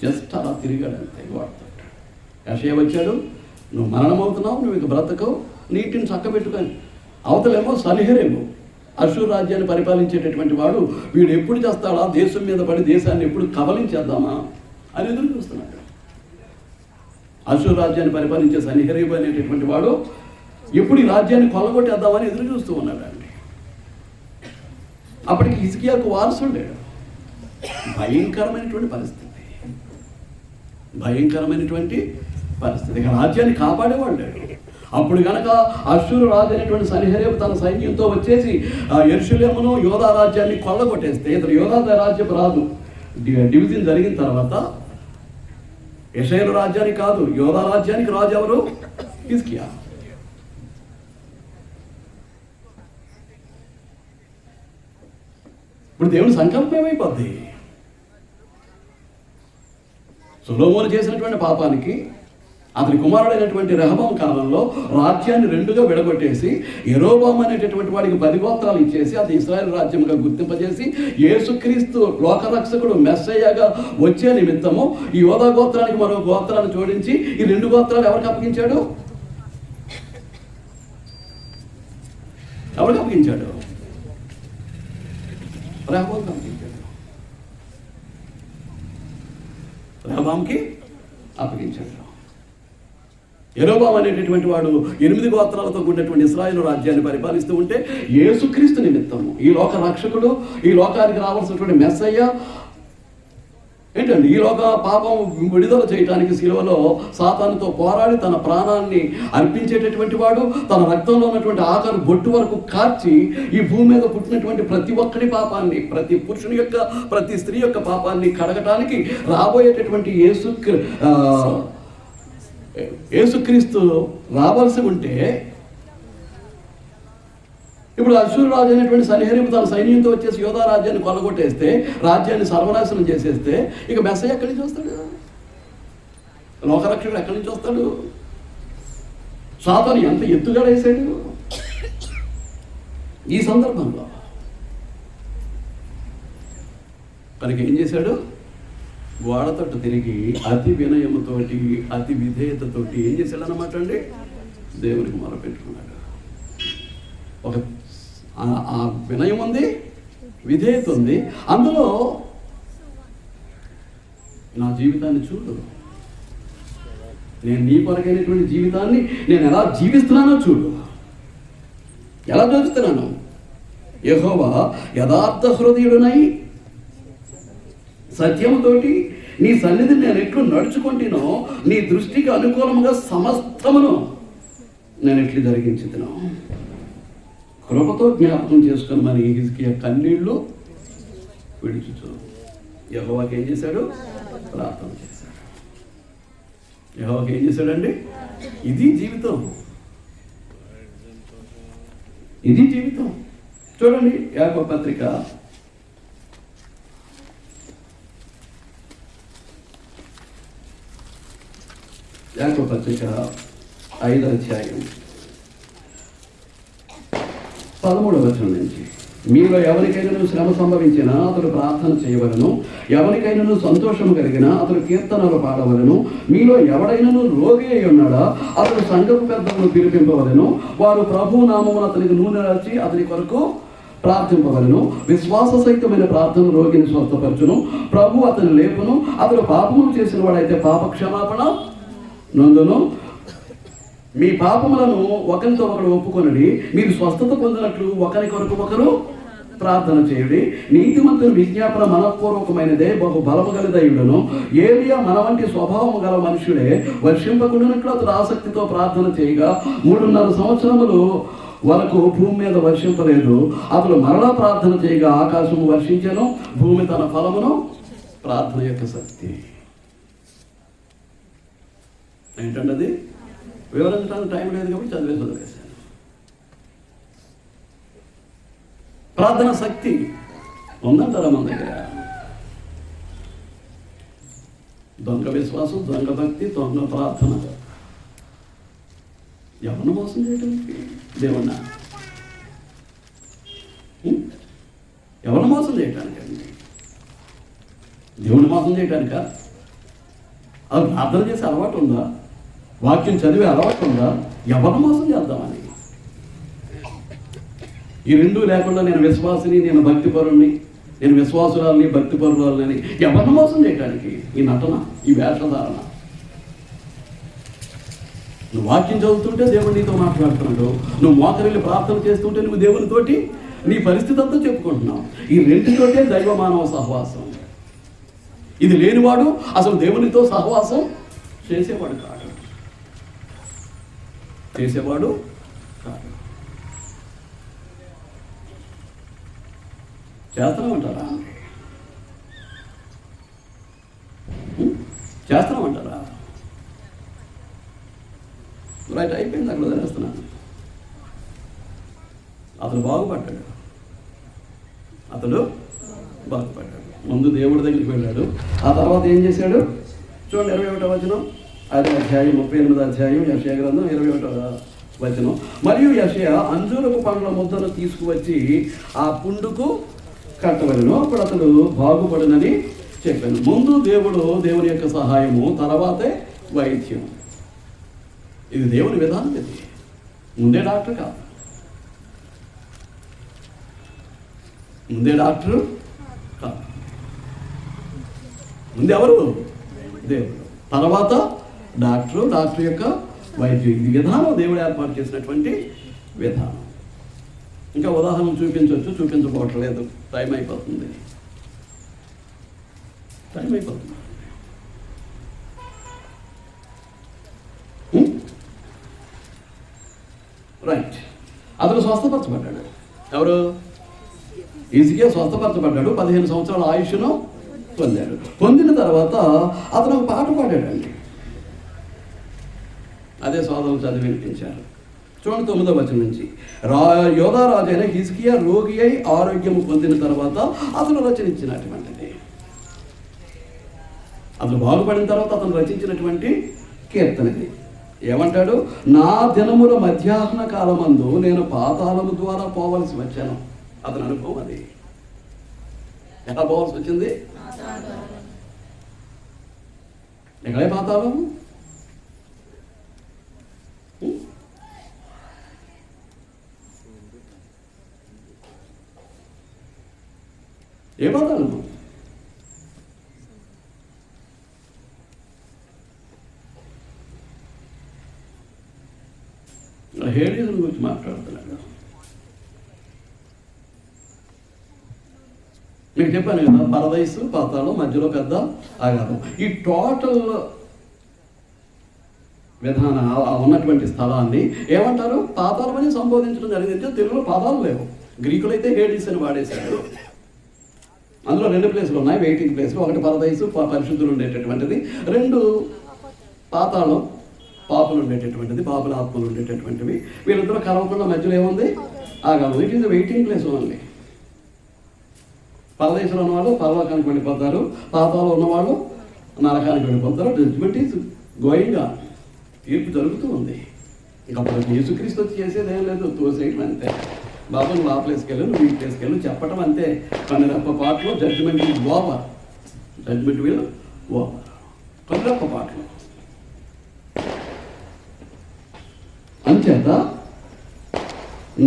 జస్ట్ అలా తిరిగాడు అంతే. వాడుతాడు. యెషయా వచ్చాడు, నువ్వు మరణమవుతున్నావు, నువ్వు ఇక బ్రతకవు, నీటిని చక్కబెట్టుకొని. అవతలేమో సన్హెరీబు, అషూరు రాజ్యాన్ని పరిపాలించేటటువంటి వాడు, వీడు ఎప్పుడు చేస్తాడా, దేశం మీద పడి దేశాన్ని ఎప్పుడు కబలించేద్దామా అని ఎదురు చూస్తున్నాడు. అషూరు రాజ్యాన్ని పరిపాలించే సన్హెరీబు అనేటటువంటి వాడు ఎప్పుడు ఈ రాజ్యాన్ని కొల్లగొట్టేద్దామని ఎదురు చూస్తూ ఉన్నాడు అండి. అప్పటికి హిజ్కియాకు వారసుడు లేడు. భయంకరమైనటువంటి పరిస్థితి. ఇక రాజ్యాన్ని కాపాడేవాడు లేడు. అప్పుడు గనక అష్షూరు రాజు అయినటువంటి సన్హెరీబు తన సైన్యంతో వచ్చేసి యెరూషలేమును యోధా రాజ్యాన్ని కొల్లగొట్టేస్తే, ఇతను యోధా రాజ్యపు రాజు డివిజన్ జరిగిన తర్వాత యెషయలు రాజ్యానికి కాదు, యోధా రాజ్యానికి రాజు ఎవరు? హిజ్కియా. ఇప్పుడు దేవుని సంకల్పం ఏమైపోద్ది? సొలొమోను చేసినటువంటి పాపానికి అతని కుమారుడైనటువంటి రెహబాము కాలంలో రాజ్యాన్ని రెండుగా విడగొట్టేసి యెరోబాము అనేటటువంటి వాడికి 10 గోత్రాలు ఇచ్చేసి అది ఇశ్రాయేలు రాజ్యంగా గుర్తింపజేసి యేసుక్రీస్తు లోకరక్షకుడు మెస్సయ్యగా వచ్చే నిమిత్తము ఈ యోధా గోత్రానికి మరో గోత్రాన్ని జోడించి ఈ 2 గోత్రాలు ఎవరికి అప్పగించాడు? రెహబాముకి అప్పగించాడు. యెరోబాము అనేటటువంటి వాడు 8 గోత్రాలతో కూడినటువంటి ఇశ్రాయేలు రాజ్యాన్ని పరిపాలిస్తూ ఉంటే యేసుక్రీస్తు నిమిత్తము, ఈ లోక రక్షకుడు, ఈ లోకానికి రావాల్సినటువంటి మెస్సయ్య ఏంటండి, ఈ లోక పాపం విడుదల చేయడానికి శిలువలో సాతానుతో పోరాడి తన ప్రాణాన్ని అర్పించేటటువంటి వాడు, తన రక్తంలో ఉన్నటువంటి ఆఖరు బొట్టు వరకు కార్చి ఈ భూమి మీద పుట్టినటువంటి ప్రతి ఒక్కడి పాపాన్ని, ప్రతి పురుషుని యొక్క, ప్రతి స్త్రీ యొక్క పాపాన్ని కడగటానికి రాబోయేటటువంటి యేసుక్రీస్తు రావాల్సి ఉంటే, ఇప్పుడు అష్షూరు రాజు అయినటువంటి సన్హెరీబు తన సైన్యంతో వచ్చేసి యోధా రాజ్యాన్ని కొల్లగొట్టేస్తే, రాజ్యాన్ని సర్వనాశనం చేసేస్తే ఇక మెస్సయ్య ఎక్కడి నుంచి వస్తాడు? లోకరక్షకుడు ఎక్కడి నుంచి వస్తాడు? సాతాను ఎంత ఎత్తుగా వేసాడు ఈ సందర్భంలో. కనుక ఏం చేశాడు? గోడతోటి తిరిగి అతి వినయముతోటి, అతి విధేయతతోటి ఏం చేశాడు అన్నమాట అండి? దేవునికి మొరపెట్టుకున్నాడు. ఒక ఆ వినయం ఉంది, విధేయత ఉంది. అందులో నా జీవితాన్ని చూడు, నేను నీ కొరకైనటువంటి జీవితాన్ని నేను ఎలా జీవిస్తున్నానో చూడు. ఎలా చూస్తున్నాను? యెహోవా యథార్థ హృదయుడునై సత్యముతోటి నీ సన్నిధిని నేను ఎట్లు నడుచుకుంటునో, నీ దృష్టికి అనుకూలముగా సమస్తమును నేను ఎట్లు జరిగించుతున్నా. కృపతో జ్ఞాపకం చేసుకుని మరి హిజ్కియా కన్నీళ్ళు విడిచుచు యెహోవాకి ఏం చేశాడు? ప్రార్థన చేశాడు. యెహోవాకి ఏం చేశాడండి? ఇది జీవితం. చూడండి, యాకోబు పత్రిక 5వ అధ్యాయం 13వ వచనం నుంచి, మీలో ఎవరికైనా శ్రమ సంభవించినా అతడు ప్రార్థన చేయవలను, ఎవరికైనా సంతోషము కలిగినా అతడు కీర్తనలు పాడవలను. మీలో ఎవడైనాను రోగి అయి ఉన్నాడా అతడు సంఘపు పెద్దలను పిలిపింపవలను. వారు ప్రభు నామమున అతనికి నూనె రాచి అతని కొరకు ప్రార్థింపవలను. విశ్వాస సహితమైన ప్రార్థన రోగిని స్వస్థపరచును. ప్రభు అతని లేపును. అతడు పాపములు చేసిన వాడైతే పాప క్షమాపణ నందును. మీ పాపములను ఒకరితో ఒకరు ఒప్పుకొనడి, మీరు స్వస్థత పొందినట్లు ఒకరి కొరకు ఒకరు ప్రార్థన చేయుడి. నీతిమంతుని విజ్ఞాపన మనఃపూర్వకమైనదే, బహు బలము గలదయుడును. ఏలియా మన వంటి స్వభావము గల మనుషుడే వర్షింపకుండానట్లు అతడు ఆసక్తితో ప్రార్థన చేయగా 3.5 సంవత్సరములు వరకు భూమి మీద వర్షింపలేదు. అతడు మరలా ప్రార్థన చేయగా ఆకాశము వర్షించెను, భూమి తన ఫలమును. ప్రార్థన యొక్క శక్తి ఏంటంటే అది వివరించడానికి టైం లేదు కాబట్టి చదివేశాను. ప్రార్థన శక్తి ఉందంటారా మన దగ్గర? దొంగ విశ్వాసం, దొంగ భక్తి, దొంగ ప్రార్థన. ఎవరిని మోసం చేయడానికి? దేవుణ్ణా? ఎవరిని మోసం చేయటానికండి? దేవుని మోసం చేయటానిక? అది ప్రార్థన చేసే అలవాటు ఉందా? వాక్యం చదివే అలవాటు ఉందా? ఎవరిని మోసం చేద్దామని? ఈ రెండూ లేకుండా నేను విశ్వాసిని, నేను భక్తిపరుణ్ణి, నేను విశ్వాసురాలని, భక్తిపరురాలని ఎవరిని మోసం చేయడానికి? ఈ నటన, ఈ వేషధారణ. నువ్వు వాక్యం చదువుతుంటే దేవుడు నీతో మాట్లాడుతున్నాడు. నువ్వు మోకరిల్లి ప్రార్థన చేస్తుంటే నువ్వు దేవునితోటి నీ పరిస్థితి అంతా చెప్పుకుంటున్నావు. ఈ రెంటితోటే దైవ మానవ సహవాసం. ఇది లేనివాడు అసలు దేవునితో సహవాసం చేసేవాడు కాదు. చేస్తున్నామంటారా? చేస్తున్నామంటారా? రైట్, అయిపోయింది, అక్కడ వదిలేస్తున్నాను. అతడు బాగుపడ్డాడు. ముందు దేవుడి దగ్గరికి వెళ్ళాడు. ఆ తర్వాత ఏం చేశాడు చూడండి, 21వ వచనం, 5వ అధ్యాయం 38వ అధ్యాయం యెషయా గ్రంథం 21వ వచనం. మరియు యెషయా అంజూరపు పండ్ల ముద్దను తీసుకువచ్చి ఆ పుండుకు కట్టవలెను, అప్పుడు అతడు బాగుపడునని చెప్పాను. ముందు దేవుని యొక్క సహాయము, తర్వాతే వైద్యం. ఇది దేవుని విధానం. ఇది ముందే డాక్టర్ కాదు, ముందే డాక్టరు కాదు. ముందు ఎవరు? దేవుడు, తర్వాత డాక్టర్ యొక్క వైద్యం. ఇది విధానం, దేవుడు ఏర్పాటు చేసినటువంటి విధానం. ఇంకా ఉదాహరణ చూపించబోట్లేదు, టైం అయిపోతుంది. రైట్, అతను స్వస్థపరచబడ్డాడు. ఎవరు? హిజ్కియా స్వస్థపరచబడ్డాడు. 15 సంవత్సరాల ఆయుష్ను పొందాడు. పొందిన తర్వాత అతను ఒక పాట పాడాడండి. అదే సోదరులు చదివి వినిపించారు. చూడండి 9వ వచనం నుంచి. యోధారాజు అయిన హిజ్కియా రోగి అయి ఆరోగ్యము పొందిన తర్వాత అతను రచనించినటువంటిది, అతను బాగుపడిన తర్వాత అతను రచించినటువంటి కీర్తనది. ఏమంటాడు? నా దినముల మధ్యాహ్న కాలమందు నేను పాతాళము ద్వారా పోవలసి వచ్చాను. అతని అనుభవం అది. ఎలా పోవాల్సి వచ్చింది? ఎక్కడే పాతాళం? ఏ పాతాళము? హేడీస్ గురించి మాట్లాడుతున్నాడు. మీకు చెప్పాను కదా, పరదైసు పాతాళం, మధ్యలో పెద్ద ఆఘాతం. ఈ టోటల్ విధాన ఉన్నటువంటి స్థలాన్ని ఏమంటారు? పాతాళం అని సంబోధించడం జరిగింది. తెలుగులో పదాలు లేవు. గ్రీకులు అయితే హేడీస్ అని వాడేశారు. అందులో 2 ప్లేసులు ఉన్నాయి, వెయిటింగ్ ప్లేస్లు. ఒకటి పరదైసు, పరిశుద్ధులు ఉండేటటువంటిది. 2 పాతాళం, పాపులు ఉండేటటువంటిది, పాపుల ఆత్మలు ఉండేటటువంటివి. వీళ్ళిద్దరూ కలవకుండా మధ్యలో ఏముంది? ఆగాము. It is waiting place only. పరదేశంలో ఉన్నవాళ్ళు పరలోకానికి వెళ్ళిపోతారు, పాతాళంలో ఉన్నవాళ్ళు నరకానికి వెళ్ళిపోతారు. Judgement is going on. తీర్పు జరుగుతూ ఉంది. ఇక అప్పుడు యేసుక్రీస్తు వచ్చి చేసేది ఏం లేదు, తోసేయడం అంతే. బాబు నువ్వు ఆ ప్లేస్కి వెళ్ళు, నువ్వు ఈ ప్లేస్కి వెళ్ళు చెప్పటం అంతే. కొన్నిరప్ప పాటలు జడ్జిమెంట్ విల్ ఓవర్. కొన్నిరప్ప పాటలు. అంచేత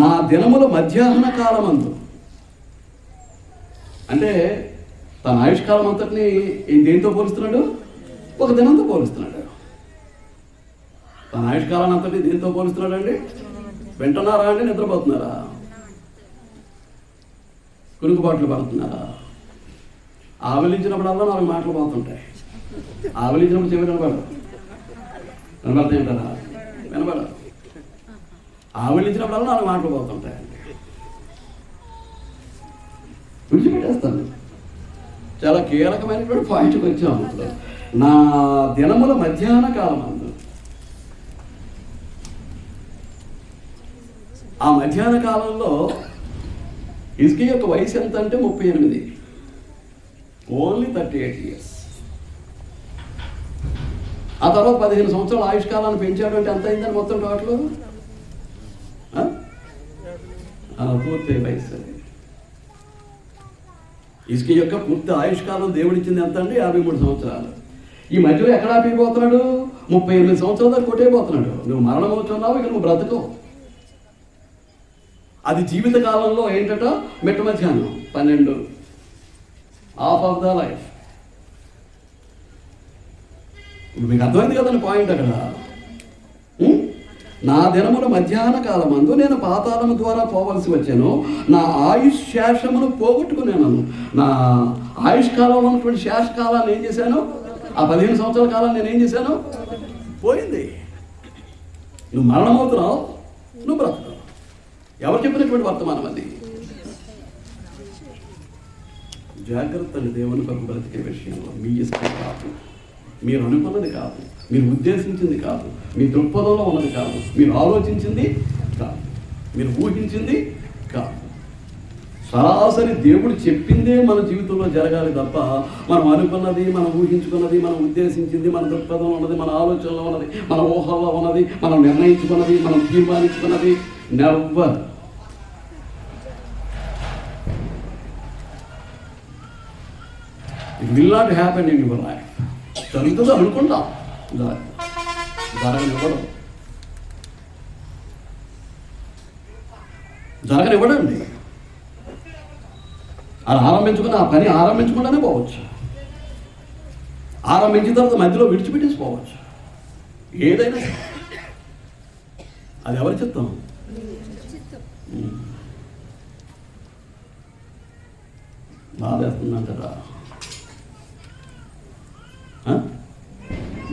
నా దినముల మధ్యాహ్న కాలమందు, అంటే తన ఆయుష్కాలం అంతటిని దేంతో పోలుస్తున్నాడు? ఒక దినంతో పోలుస్తున్నాడు. తన ఆయుష్కాలం అంతటిని దేంతో పోలుస్తున్నాడు అండి? వింటున్నారా అండి? నిద్రపోతున్నారా? కునుకుబాట్లు పడుతున్నారా? ఆవలించినప్పుడల్లా 4 మాటలు పోతుంటాయి. ఆవలించినప్పుడు చెవి వినబడతాయంటారా? వినబడదు. ఆవలించినప్పుడల్లా 4 మాటలు పోతుంటాయి. విడిచిపెట్టేస్తాను. చాలా కీలకమైనటువంటి పాయింట్కి వచ్చాము. అప్పుడు నా దినముల మధ్యాహ్న కాలం అందు, ఆ మధ్యాహ్న కాలంలో హిజ్కియా యొక్క వయసు ఎంత అంటే 38. Only 38 years. ఆ తర్వాత 15 సంవత్సరాల ఆయుష్కాలాన్ని పెంచాడు అంటే ఎంత అయిందని మొత్తం టోటల్ పూర్తి వయసు. హిజ్కియా యొక్క పూర్తి ఆయుష్కాలం దేవుడిచ్చింది ఎంత అండి? 53 సంవత్సరాలు. ఈ మధ్యలో ఎక్కడ ఆపిపోతున్నాడు? 38 సంవత్సరాల దాకా కొట్టేపోతున్నాడు. నువ్వు మరణం అవుతున్నావు, ఇక నువ్వు బ్రతకవు. అది జీవిత కాలంలో ఏంటట? మిట్ట మధ్యాహ్నం 12, హాఫ్ ఆఫ్ ద లైఫ్. మీకు అర్థమైంది కదండి పాయింట్ అక్కడ. నా దినముల మధ్యాహ్న కాలమందు నేను పాతాళము ద్వారా పోవలసి వచ్చాను, నా ఆయుష్ శేషమును పోగొట్టుకున్నాను. నా ఆయుష్ కాలంలో ఉన్నటువంటి శేష కాలాన్ని ఏం చేశాను? ఆ 15 సంవత్సరాల కాలాన్ని నేను ఏం చేశాను? పోయింది. నువ్వు మరణమవుతున్నావు, నువ్వు బ్రతుకుతావు. ఎవరు చెప్పినటువంటి వర్తమానం అది? జాగ్రత్త అండి. దేవుని కొరకు బ్రతికే విషయంలో మీ ఇష్టం కాదు, మీరు అనుకున్నది కాదు, మీరు ఉద్దేశించింది కాదు, మీ దృక్పథంలో ఉన్నది కాదు, మీరు ఆలోచించింది కాదు, మీరు ఊహించింది కాదు. సరాసరి దేవుడు చెప్పిందే మన జీవితంలో జరగాలి తప్ప మనం అనుకున్నది, మనం ఊహించుకున్నది, మనం ఉద్దేశించింది, మన దృక్పథంలో ఉన్నది, మన ఆలోచనలో ఉన్నది, మన ఊహల్లో ఉన్నది, మనం నిర్ణయించుకున్నది, మనం తీర్మానించుకున్నది never. It will not happen in your life. జరుగుతుందో అనుకుంటాం, జరగనివ్వడం, జరగనివ్వడండి. అది ఆరంభించుకుని ఆ పని ఆరంభించకుండానే పోవచ్చు, ఆరంభించిన తర్వాత మధ్యలో విడిచిపెట్టేసి పోవచ్చు. ఏదైనా అది ఎవరి చిత్తం? బాధేస్తుందంటారా?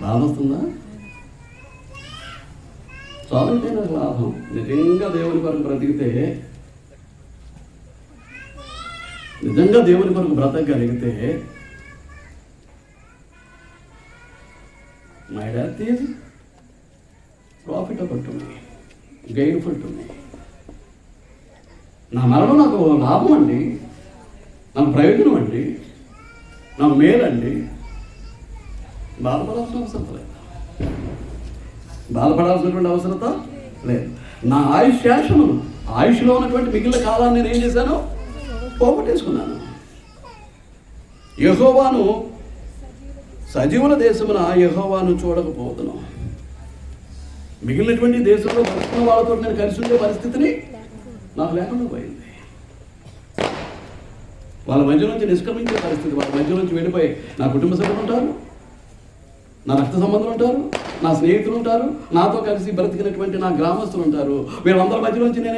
బాధ వస్తుందా? చాలంటే నాకు లాభం. నిజంగా దేవుని కొరకు బ్రతికితే, నిజంగా దేవుని కొరకు బ్రతకగలిగితే my death is profitable to me, gainful to me. నా మరణం నాకు లాభం అండి, నాకు ప్రయోజనం అండి, నాకు మేలండి. బాధపడాల్సిన అవసరం లేదు, బాధపడాల్సినటువంటి అవసరత లేదు. నా ఆయుష్ శేషమును, ఆయుష్లో ఉన్నటువంటి మిగిలిన కాలాన్ని నేను ఏం చేశాను? పోగొట్టేసుకున్నాను. యెహోవాను, సజీవుల దేశమున యెహోవాను చూడకపోతున్నాను. మిగిలినటువంటి దేశంలో బతుకున్న వాళ్ళతో నేను కలిసి ఉండే పరిస్థితిని నాకు లేకుండా పోయింది. వాళ్ళ మధ్య నుంచి నిష్క్రమించే పరిస్థితి, వాళ్ళ మధ్య నుంచి వెళ్ళిపోయి నా కుటుంబ సభ్యులు ఉంటారు, నా రక్త సంబంధులు ఉంటారు, నా స్నేహితులు ఉంటారు, నాతో కలిసి బ్రతికినటువంటి నా గ్రామస్తులు ఉంటారు. వీళ్ళందరి మధ్య నుంచి నేను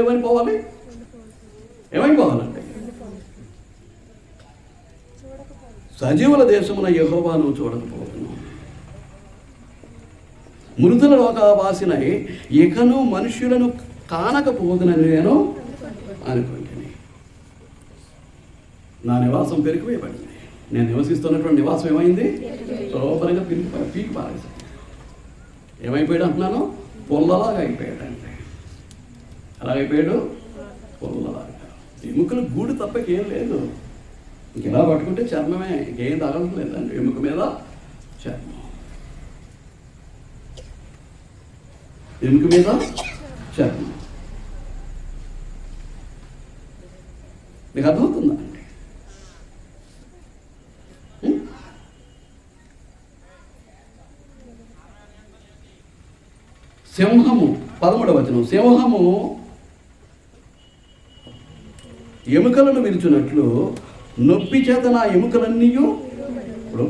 ఏమైపోవాలి? సజీవుల దేశమున యెహోవాను చూడకపోతున్నాను. మృతుల లోకవాసినై ఇకను మనుష్యులను కానకపోదునని నేను అనుకుంటున్నాను. నా నివాసం పెరిగిపోయబడింది. నేను నివసిస్తున్నటువంటి నివాసం ఏమైంది? శోభరంగా పీకి పారేసాను. ఏమైపోయాడు అంటున్నాను? పొల్లలాగా అయిపోయాడండి. అలాగైపోయాడు, పొల్లలాగా. ఎముకలు గూడు తప్పకేం లేదు. ఇంకెలా పట్టుకుంటే చర్మమే, ఇంకేం తగలట్లేదండి. ఎముక మీద చర్మం, ఎముక మీద చర్మం. మీకు అర్థమవుతుందా అండి? సింహము, 13వ వచనం, సింహము ఎముకలను విరుచున్నట్లు నొప్పి చేత నా ఎముకలన్నీ. ఇప్పుడు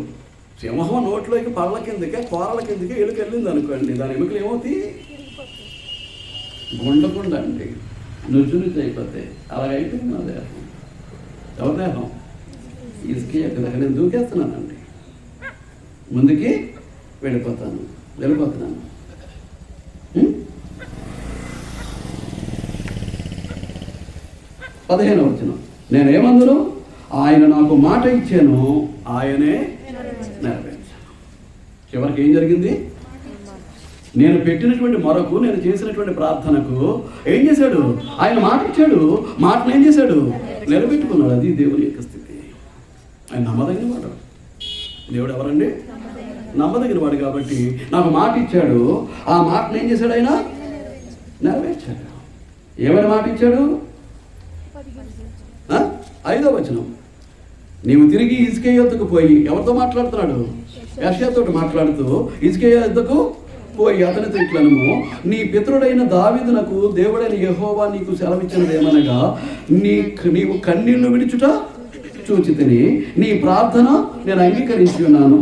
సింహం నోట్లోకి పళ్ళ కిందకే, కూరల కిందకే ఎలుక వెళ్ళింది అనుకోండి, దాని ఎముకలు ఏమవుతాయి? గుండకుండా అండి, నుజ్జు అయిపోతాయి. అలాగైపోయింది నా దేహం. ఎవరి దేహం? ఇసుక దగ్గర నేను దూకేస్తున్నానండి, ముందుకి వెళ్ళిపోతున్నాను. 15వ వచనం, నేనేమందును? ఆయన నాకు మాట ఇచ్చాను, ఆయనే నెరవేర్చాను. చివరికి ఏం జరిగింది? నేను పెట్టినటువంటి మొరకు, నేను చేసినటువంటి ప్రార్థనకు ఏం చేశాడు? ఆయన మాట ఇచ్చాడు, మాటను ఏం చేశాడు? నిలబెట్టుకున్నాడు. అది దేవుని యొక్క స్థితి. ఆయన నమ్మదగిన వాడు. దేవుడు ఎవరండి? నమ్మదగిన వాడు. కాబట్టి నాకు మాట ఇచ్చాడు, ఆ మాటను ఏం చేశాడు? ఆయన నెరవేర్చాడు. ఏమైనా మాట ఇచ్చాడు? 5వ వచనం, నీవు తిరిగి హిజ్కియా యొద్దకు పోయి, ఎవరితో మాట్లాడుతున్నాడు? యెషయాతో మాట్లాడుతూ, హిజ్కియా యొద్దకు పోయి అతనితో ఇట్లనము, నీ పితరుడైన దావీదునకు దేవుడైన యెహోవా నీకు సెలవిచ్చినది ఏమనగా, నీవు కన్నీళ్లు విడుచుట చూచితిని, నీ ప్రార్థన నేను అంగీకరించి ఉన్నాను,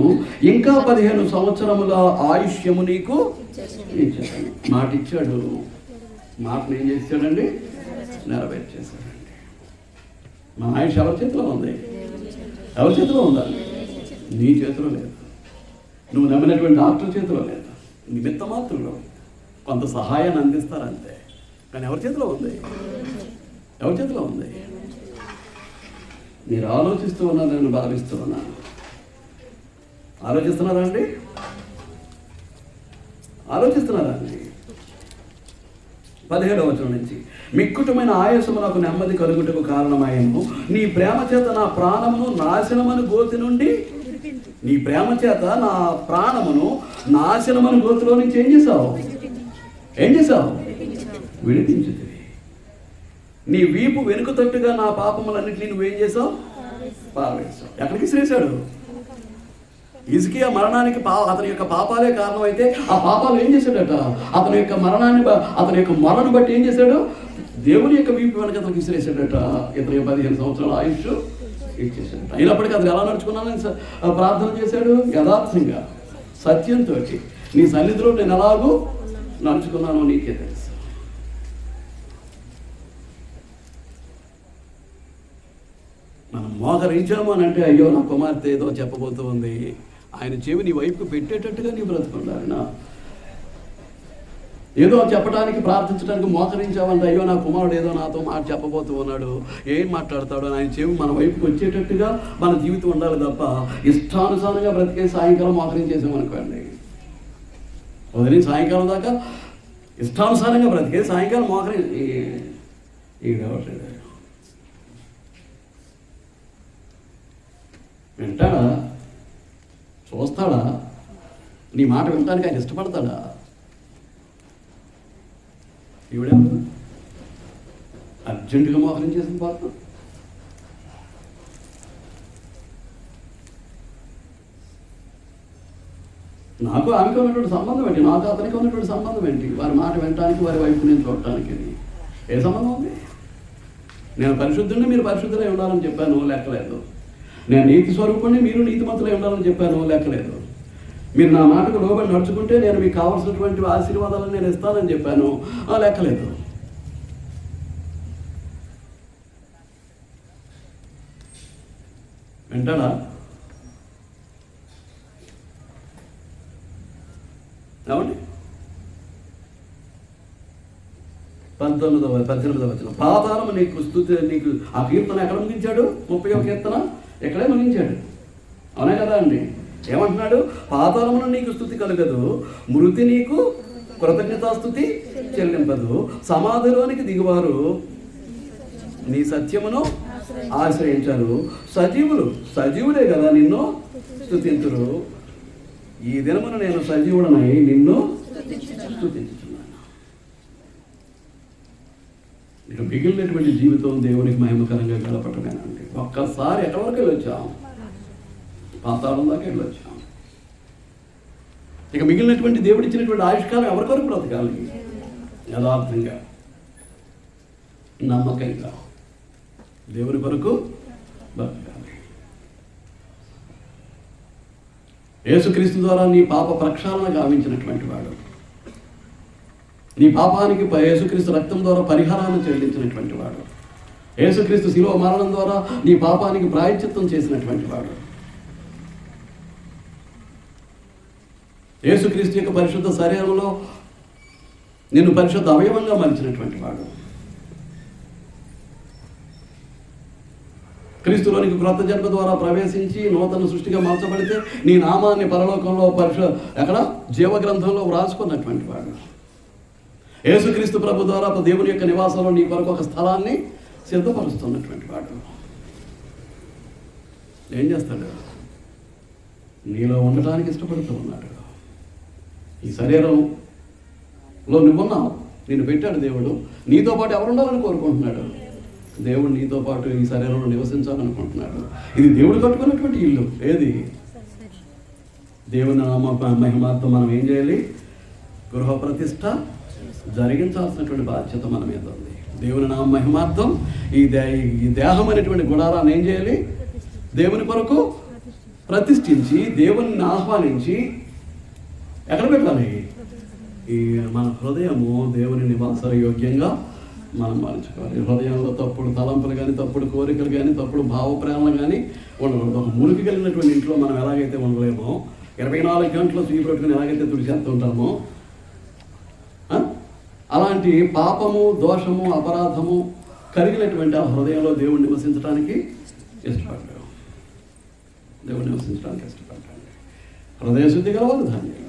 ఇంకా 15 సంవత్సరముల ఆయుష్యము నీకు ఇచ్చాడు. మాట ఇచ్చాడు, మాటను ఏం చేశాడండి? నెరవేర్చేశాడండి. మన ఆయుష్ ఎవరి చేతిలో ఉంది? ఎవరి చేతిలో ఉందండి? నీ చేతిలో లేదు. నువ్వు నమ్మినటువంటి డాక్టర్ చేతిలో లేదు. నిమిత్త మాత్రంలో కొంత సహాయాన్ని అందిస్తారంతే. కానీ ఎవరి చేతిలో ఉంది? ఎవరి చేతిలో ఉంది? మీరు ఆలోచిస్తూ ఉన్నారు, నేను భావిస్తూ ఉన్నాను. ఆలోచిస్తున్నారా అండి? ఆలోచిస్తున్నారా అండి? 17వ వచనం నుంచి, మిక్కుటమైన ఆయాసము నాకు నెమ్మది కలుగుటకు కారణమయ్యను, నీ ప్రేమ చేత నా ప్రాణమును నాశనమని గోతి నుండి, నీ ప్రేమ చేత నా ప్రాణమును నాశనమని గోతిలో నుంచి ఏం చేశావు? విడిపించుతుంది. నీ వీపు వెనుక తట్టుగా నా పాపములన్నింటినీ నువ్వేం చేసావు? పారవేశావు. ఎక్కడికి శ్రేశాడు? హిజ్కియా మరణానికి అతని యొక్క పాపాలే కారణమైతే ఆ పాపాలు ఏం చేశాడట? అతని యొక్క మరణను బట్టి ఏం చేశాడు? దేవుని యొక్క వీపు వెనక అతనికి విసిరేశాడట. ఇతని 15 సంవత్సరాల ఆయుష్ ఇచ్చేసాడట. అయినప్పటికీ అతను ఎలా నడుచుకున్నానని ప్రార్థన చేశాడు? యథార్థంగా, సత్యంతో. నీ సన్నిధిలో నేను ఎలాగూ నడుచుకున్నానో నీకే తెలుసు. మనం మోకరించాము అని అంటే, అయ్యో నా కుమార్తె ఏదో చెప్పబోతూ ఉంది, ఆయన చెవి నీ వైపుకు పెట్టేటట్టుగా నీ బ్రతుకున్నాడు. ఏదో చెప్పడానికి, ప్రార్థించడానికి మోకరించామంటే, అయ్యో నా కుమారుడు ఏదో నాతో మాట చెప్పబోతూ ఉన్నాడు, ఏం మాట్లాడతాడో ఆయన చెవి మన వైపుకు వచ్చేటట్టుగా మన జీవితం ఉండాలి తప్ప ఇష్టానుసారంగా బ్రతికే సాయంకాలం మోకరించేసామనుకోండి. ఉదయం సాయంకాలం దాకా ఇష్టానుసారంగా బ్రతికే సాయంకాలం వింటాడా? చూస్తాడా? నీ మాట వినటానికి ఆయన ఇష్టపడతాడా? ఈవిడేమో అర్జెంటుగా మోహనం చేసిన పాత్ర. నాకు ఆమెకు ఉన్నటువంటి సంబంధం ఏంటి? నాకు అతనికి ఉన్నటువంటి సంబంధం ఏంటి? వారి మాట వినటానికి, వారి వైపు నేను చూడటానికి ఏ సంబంధం ఉంది? నేను పరిశుద్ధుడిని, మీరు పరిశుద్ధులై ఉండాలని చెప్పాను, లెక్కలేదు. నేను నీతి స్వరూపుణ్ణి, మీరు నీతిమంతులై ఉండాలని చెప్పాను, లెక్కలేదు. మీరు నా మాటకు లోబడి నడుచుకుంటే నేను మీకు కావాల్సినటువంటి ఆశీర్వాదాలను నేను ఇస్తానని చెప్పాను, లెక్కలేదు. వింటాడా? అవును. 18వ వచనం, పాతాళము నీకు స్తుతి, నీకు ఆ కీర్తన ఎక్కడ ముగించాడు? 30వ కీర్తన ఎక్కడే ముగించాడు. అవునే కదా అండి? ఏమంటున్నాడు? పాతాళమును నీకు స్తుతి కలగదు, మృతి నీకు కృతజ్ఞతాస్తుతి చెల్లింపదు, సమాధిలోనికి దిగువారు నీ సత్యమును ఆశ్రయించారు, సజీవులే కదా నిన్ను స్తుతింతురు. ఈ దినమును నేను సజీవుడనై నిన్ను స్తుతించుచున్నాను. ఇక మిగిలినటువంటి జీవితం దేవునికి మహిమకరంగా గడపటమేనండి. ఒక్కసారి ఎక్కడికి వెళ్ళొచ్చాం? పాతాళం దాకా వెళ్ళొచ్చాం. ఇక మిగిలినటువంటి దేవుడు ఇచ్చినటువంటి ఆయుష్కాలం ఎవరి కొరకు బ్రతకాలి? యథార్థంగా, నమ్మకంగా దేవుని కొరకు బ్రతకాలి. యేసుక్రీస్తు ద్వారా నీ పాప ప్రక్షాళన గావించినటువంటి వాడు, నీ పాపానికి యేసుక్రీస్తు రక్తం ద్వారా పరిహారాన్ని చెల్లించినటువంటి వాడు, యేసుక్రీస్తు శిలువ మరణం ద్వారా నీ పాపానికి ప్రాయశ్చిత్తం చేసినటువంటి వాడు, యేసుక్రీస్తు యొక్క పరిశుద్ధ శరీరంలో నిన్ను పరిశుద్ధ అవయవంగా మలిచినటువంటి వాడు, క్రీస్తులోనికి క్రొత్త జన్మ ద్వారా ప్రవేశించి నూతన సృష్టిగా మార్చబడితే నీ నామాన్ని పరలోకంలో ఎక్కడ జీవగ్రంథంలో వ్రాసుకున్నటువంటి వాడు, యేసుక్రీస్తు ప్రభు ద్వారా దేవుని యొక్క నివాసంలో నీ కొరకు ఒక స్థలాన్ని సిద్ధపరుస్తున్నటువంటి వాడు. ఏం చేస్తాడు? నీలో ఉండటానికి ఇష్టపడుతూ ఉన్నాడు. ఈ శరీరంలో నువ్వున్నావు, నిన్ను పెట్టాడు దేవుడు. నీతో పాటు ఎవరు ఉండాలని కోరుకుంటున్నాడు? దేవుడు నీతో పాటు ఈ శరీరంలో నివసించాలనుకుంటున్నాడు. ఇది దేవుడు కట్టుకున్నటువంటి ఇల్లు. ఏది? దేవుని మహిమార్థం మనం ఏం చేయాలి? గృహ ప్రతిష్ట జరిగించాల్సినటువంటి బాధ్యత మన మీద ఉంది. దేవుని నామ మహిమార్థం ఈ దేహం అనేటువంటి గుడారాన్ని ఏం చేయాలి? దేవుని కొరకు ప్రతిష్ఠించి, దేవుని ఆహ్వానించి ఎక్కడ పెట్టాలి? ఈ మన హృదయము దేవుని నివాస యోగ్యంగా మనం మలుచుకోవాలి. హృదయంలో తప్పుడు తలంపులు కానీ, తప్పుడు కోరికలు కానీ, తప్పుడు భావప్రేమలు కానీ ఉండకూడదు. ఒక మురికి కలిగినటువంటి ఇంట్లో మనం ఎలాగైతే ఉండలేమో, 24 గంటలు చీపు పెట్టుకుని ఎలాగైతే తుడిచేస్తూ ఉంటామో, అలాంటి పాపము, దోషము, అపరాధము కలిగినటువంటి ఆ హృదయంలో దేవుడు నివసించడానికి ఇష్టపడ్డాడు. దేవుడు నివసించడానికి ఇష్టపడ్డాడు. హృదయ శుద్ధి కలవాలి ధాన్యం.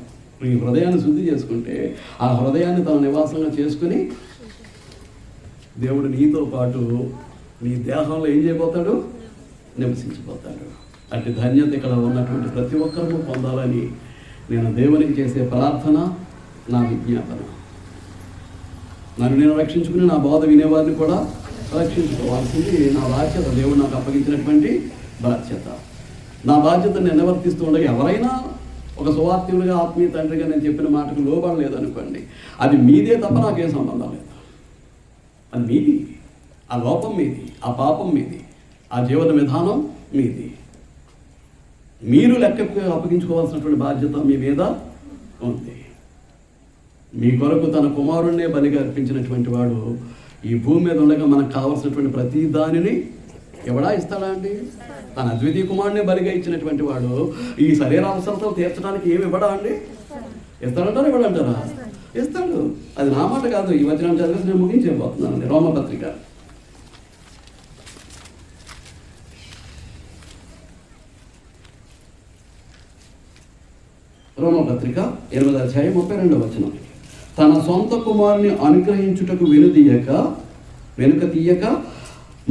ఈ హృదయాన్ని శుద్ధి చేసుకుంటే ఆ హృదయాన్ని తన నివాసంగా చేసుకుని దేవుడు నీతో పాటు నీ దేహంలో ఏం చేయబోతాడు? నివసించిపోతాడు. అట్టి ధన్యత ఇక్కడ ఉన్నటువంటి ప్రతి ఒక్కరూ పొందాలని నేను దేవునికి చేసే ప్రార్థన, నా విజ్ఞాపన. నన్ను నేను రక్షించుకుని నా బోధ వినేవారిని కూడా రక్షించుకోవాల్సింది నా బాధ్యత. దేవుడు నాకు అప్పగించినటువంటి బాధ్యత. నా బాధ్యతను నేను నివర్తిస్తూ ఉండగా ఎవరైనా ఒక సువార్తీయుడిగా, ఆత్మీయ తండ్రిగా నేను చెప్పిన మాటకు లోబడలేదు అనుకోండి, అది మీదే తప్ప నాకేం సంబంధం లేదు. అది మీది. ఆ లోపం మీది, ఆ పాపం మీది, ఆ జీవన విధానం మీది. మీరు లెక్కకు అప్పగించుకోవాల్సినటువంటి బాధ్యత మీ మీద ఉంది. మీ కొరకు తన కుమారుణ్ణే బలిగా అర్పించినటువంటి వాడు ఈ భూమి మీద ఉండగా మనకు కావాల్సినటువంటి ప్రతి దానిని ఎవడా ఇస్తాడా అండి? తన అద్వితీయ కుమారుడినే బలిగా ఇచ్చినటువంటి వాడు ఈ శరీర అవసరతలు తీర్చడానికి ఏమి ఇవ్వడా అండి? ఇస్తాడంటారా ఇవ్వడంటారా? ఇస్తాడు. అది నా మాట కాదు. ఈ వచనం చదివేసి నేను ముగించేపోతున్నానండి. రోమపత్రిక రోమపత్రిక 8వ అధ్యాయం 32వ వచనం. తన సొంత కుమారుని అనుగ్రహించుటకు వెనుక తీయక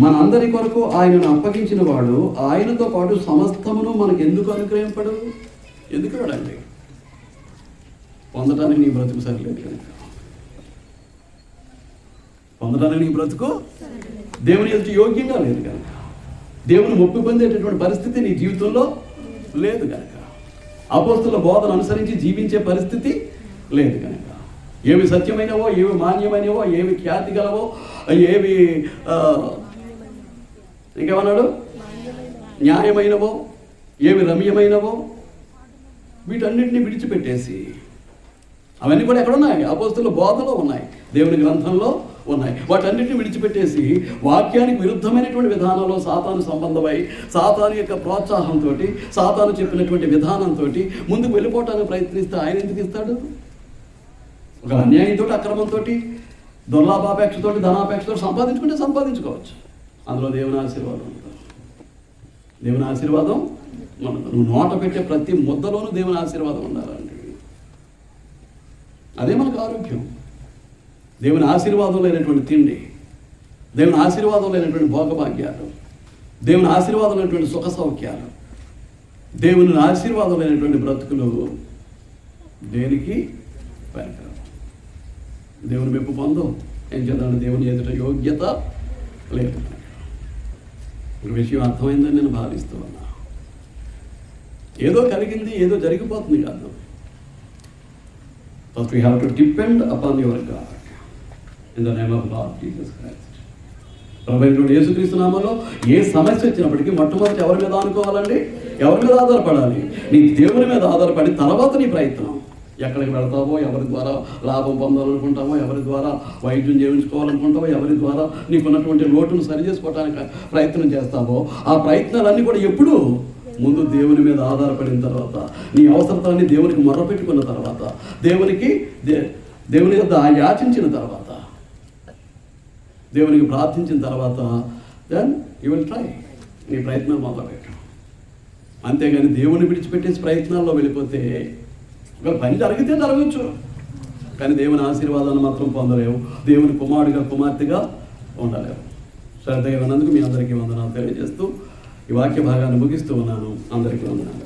మనందరి కొరకు ఆయనను అప్పగించిన వాడు ఆయనతో పాటు సమస్తమును మనకు ఎందుకు అనుగ్రహింపడు? ఎందుకు వాడండి? పొందటానికి నీ బ్రతుకు సరిలేదు కనుక. పొందటానికి నీ బ్రతుకు దేవుని ఎదుటి యోగ్యంగా లేదు కనుక. దేవుని మొప్పి పొందేటటువంటి పరిస్థితి నీ జీవితంలో లేదు కనుక. అపోస్తుల బోధన అనుసరించి జీవించే పరిస్థితి లేదు కనుక. ఏవి సత్యమైనవో, ఏవి మాన్యమైనవో, ఏవి ఖ్యాతి గలవో, ఏవి ఇంకేమన్నాడు, న్యాయమైనవో, ఏవి రమ్యమైనవో, వీటన్నిటిని విడిచిపెట్టేసి, అవన్నీ కూడా ఎక్కడున్నాయి? అపోస్తుల బోధలో ఉన్నాయి, దేవుని గ్రంథంలో ఉన్నాయి. వాటన్నిటిని విడిచిపెట్టేసి వాక్యానికి విరుద్ధమైనటువంటి విధానంలో సాతాను సంబంధమై, సాతాను యొక్క ప్రోత్సాహంతో, సాతాను చెప్పినటువంటి విధానంతో ముందుకు వెళ్ళిపోవటానికి ప్రయత్నిస్తే ఆయన ఎందుకు ఇస్తాడు? ఒక అన్యాయంతో, అక్రమంతో, దుర్లాభాపేక్షతో, ధనాపేక్షతో సంపాదించుకోవచ్చు. అందులో దేవుని ఆశీర్వాదం ఉంటుంది. దేవుని ఆశీర్వాదం ఉండదు. నువ్వు నోట పెట్టే ప్రతి ముద్దలోనూ దేవుని ఆశీర్వాదం ఉండాలండి. అదే మనకు ఆరోగ్యం. దేవుని ఆశీర్వాదం లేనటువంటి తిండి, దేవుని ఆశీర్వాదం లేనటువంటి భోగభాగ్యాలు, దేవుని ఆశీర్వాదం లేనటువంటి సుఖ సౌఖ్యాలు, దేవుని ఆశీర్వాదం లేనటువంటి బ్రతుకులు దేనికి పనికిరావు. దేవుని మెప్పు పొందవు. ఏం చేద్దాం? దేవుని ఎదుట యోగ్యత లేదు. ఒక విషయం అర్థమైందని నేను భావిస్తూ ఉన్నా. ఏదో కలిగింది, ఏదో జరిగిపోతుంది కాదు. First we have to depend upon your God in the name of Lord Jesus Christ. ప్రభువైనటువంటి యేసుక్రీస్తు నామములో ఏ సమస్య వచ్చినప్పటికీ మొట్టమొదటి ఎవరి మీద అనుకోవాలండి? ఎవరి మీద ఆధారపడాలి? నీ దేవుని మీద ఆధారపడి తర్వాత నీ ప్రయత్నం. ఎక్కడికి వెళ్తావో, ఎవరి ద్వారా లాభం పొందాలనుకుంటావో, ఎవరి ద్వారా వైద్యం చేయించుకోవాలనుకుంటావో, ఎవరి ద్వారా నీకున్నటువంటి లోటును సరి చేసుకోవడానికి ప్రయత్నం చేస్తావో, ఆ ప్రయత్నాలన్నీ కూడా ఎప్పుడు? ముందు దేవుని మీద ఆధారపడిన తర్వాత, నీ అవసరతలన్నీ దేవునికి మొర్రపెట్టుకున్న తర్వాత, దేవుని యొద్ద యాచించిన తర్వాత, దేవునికి ప్రార్థించిన తర్వాత, దెన్ యూ విల్ ట్రై. నీ ప్రయత్నాలు మొదలుపెట్టు. అంతేగాని దేవుని విడిచిపెట్టేసి ప్రయత్నాల్లో వెళ్ళిపోతే ఒక పని జరిగితే జరగచ్చు, కానీ దేవుని ఆశీర్వాదాన్ని మాత్రం పొందలేవు. దేవుని కుమారుడిగా, కుమార్తెగా ఉండలేవు. శ్రద్ధగా విన్నందుకు మీ అందరికీ వందనాలు తెలియజేస్తూ ఈ వాక్య భాగాన్ని ముగిస్తూ ఉన్నాను. అందరికీ వందనాలు.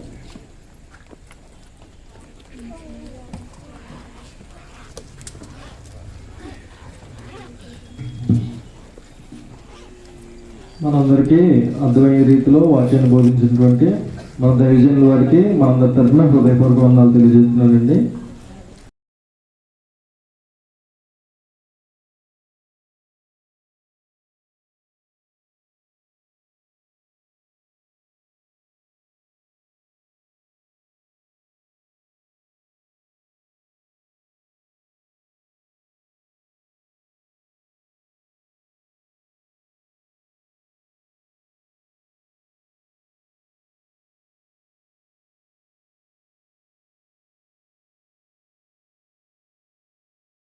మనందరికీ అర్థమయ్యే రీతిలో వాక్యాన్ని బోధించినటువంటి మన దైవజనుల వారికి మనందరి తరఫున హృదయపూర్వక వందనాలు తెలియజేస్తున్నానండి.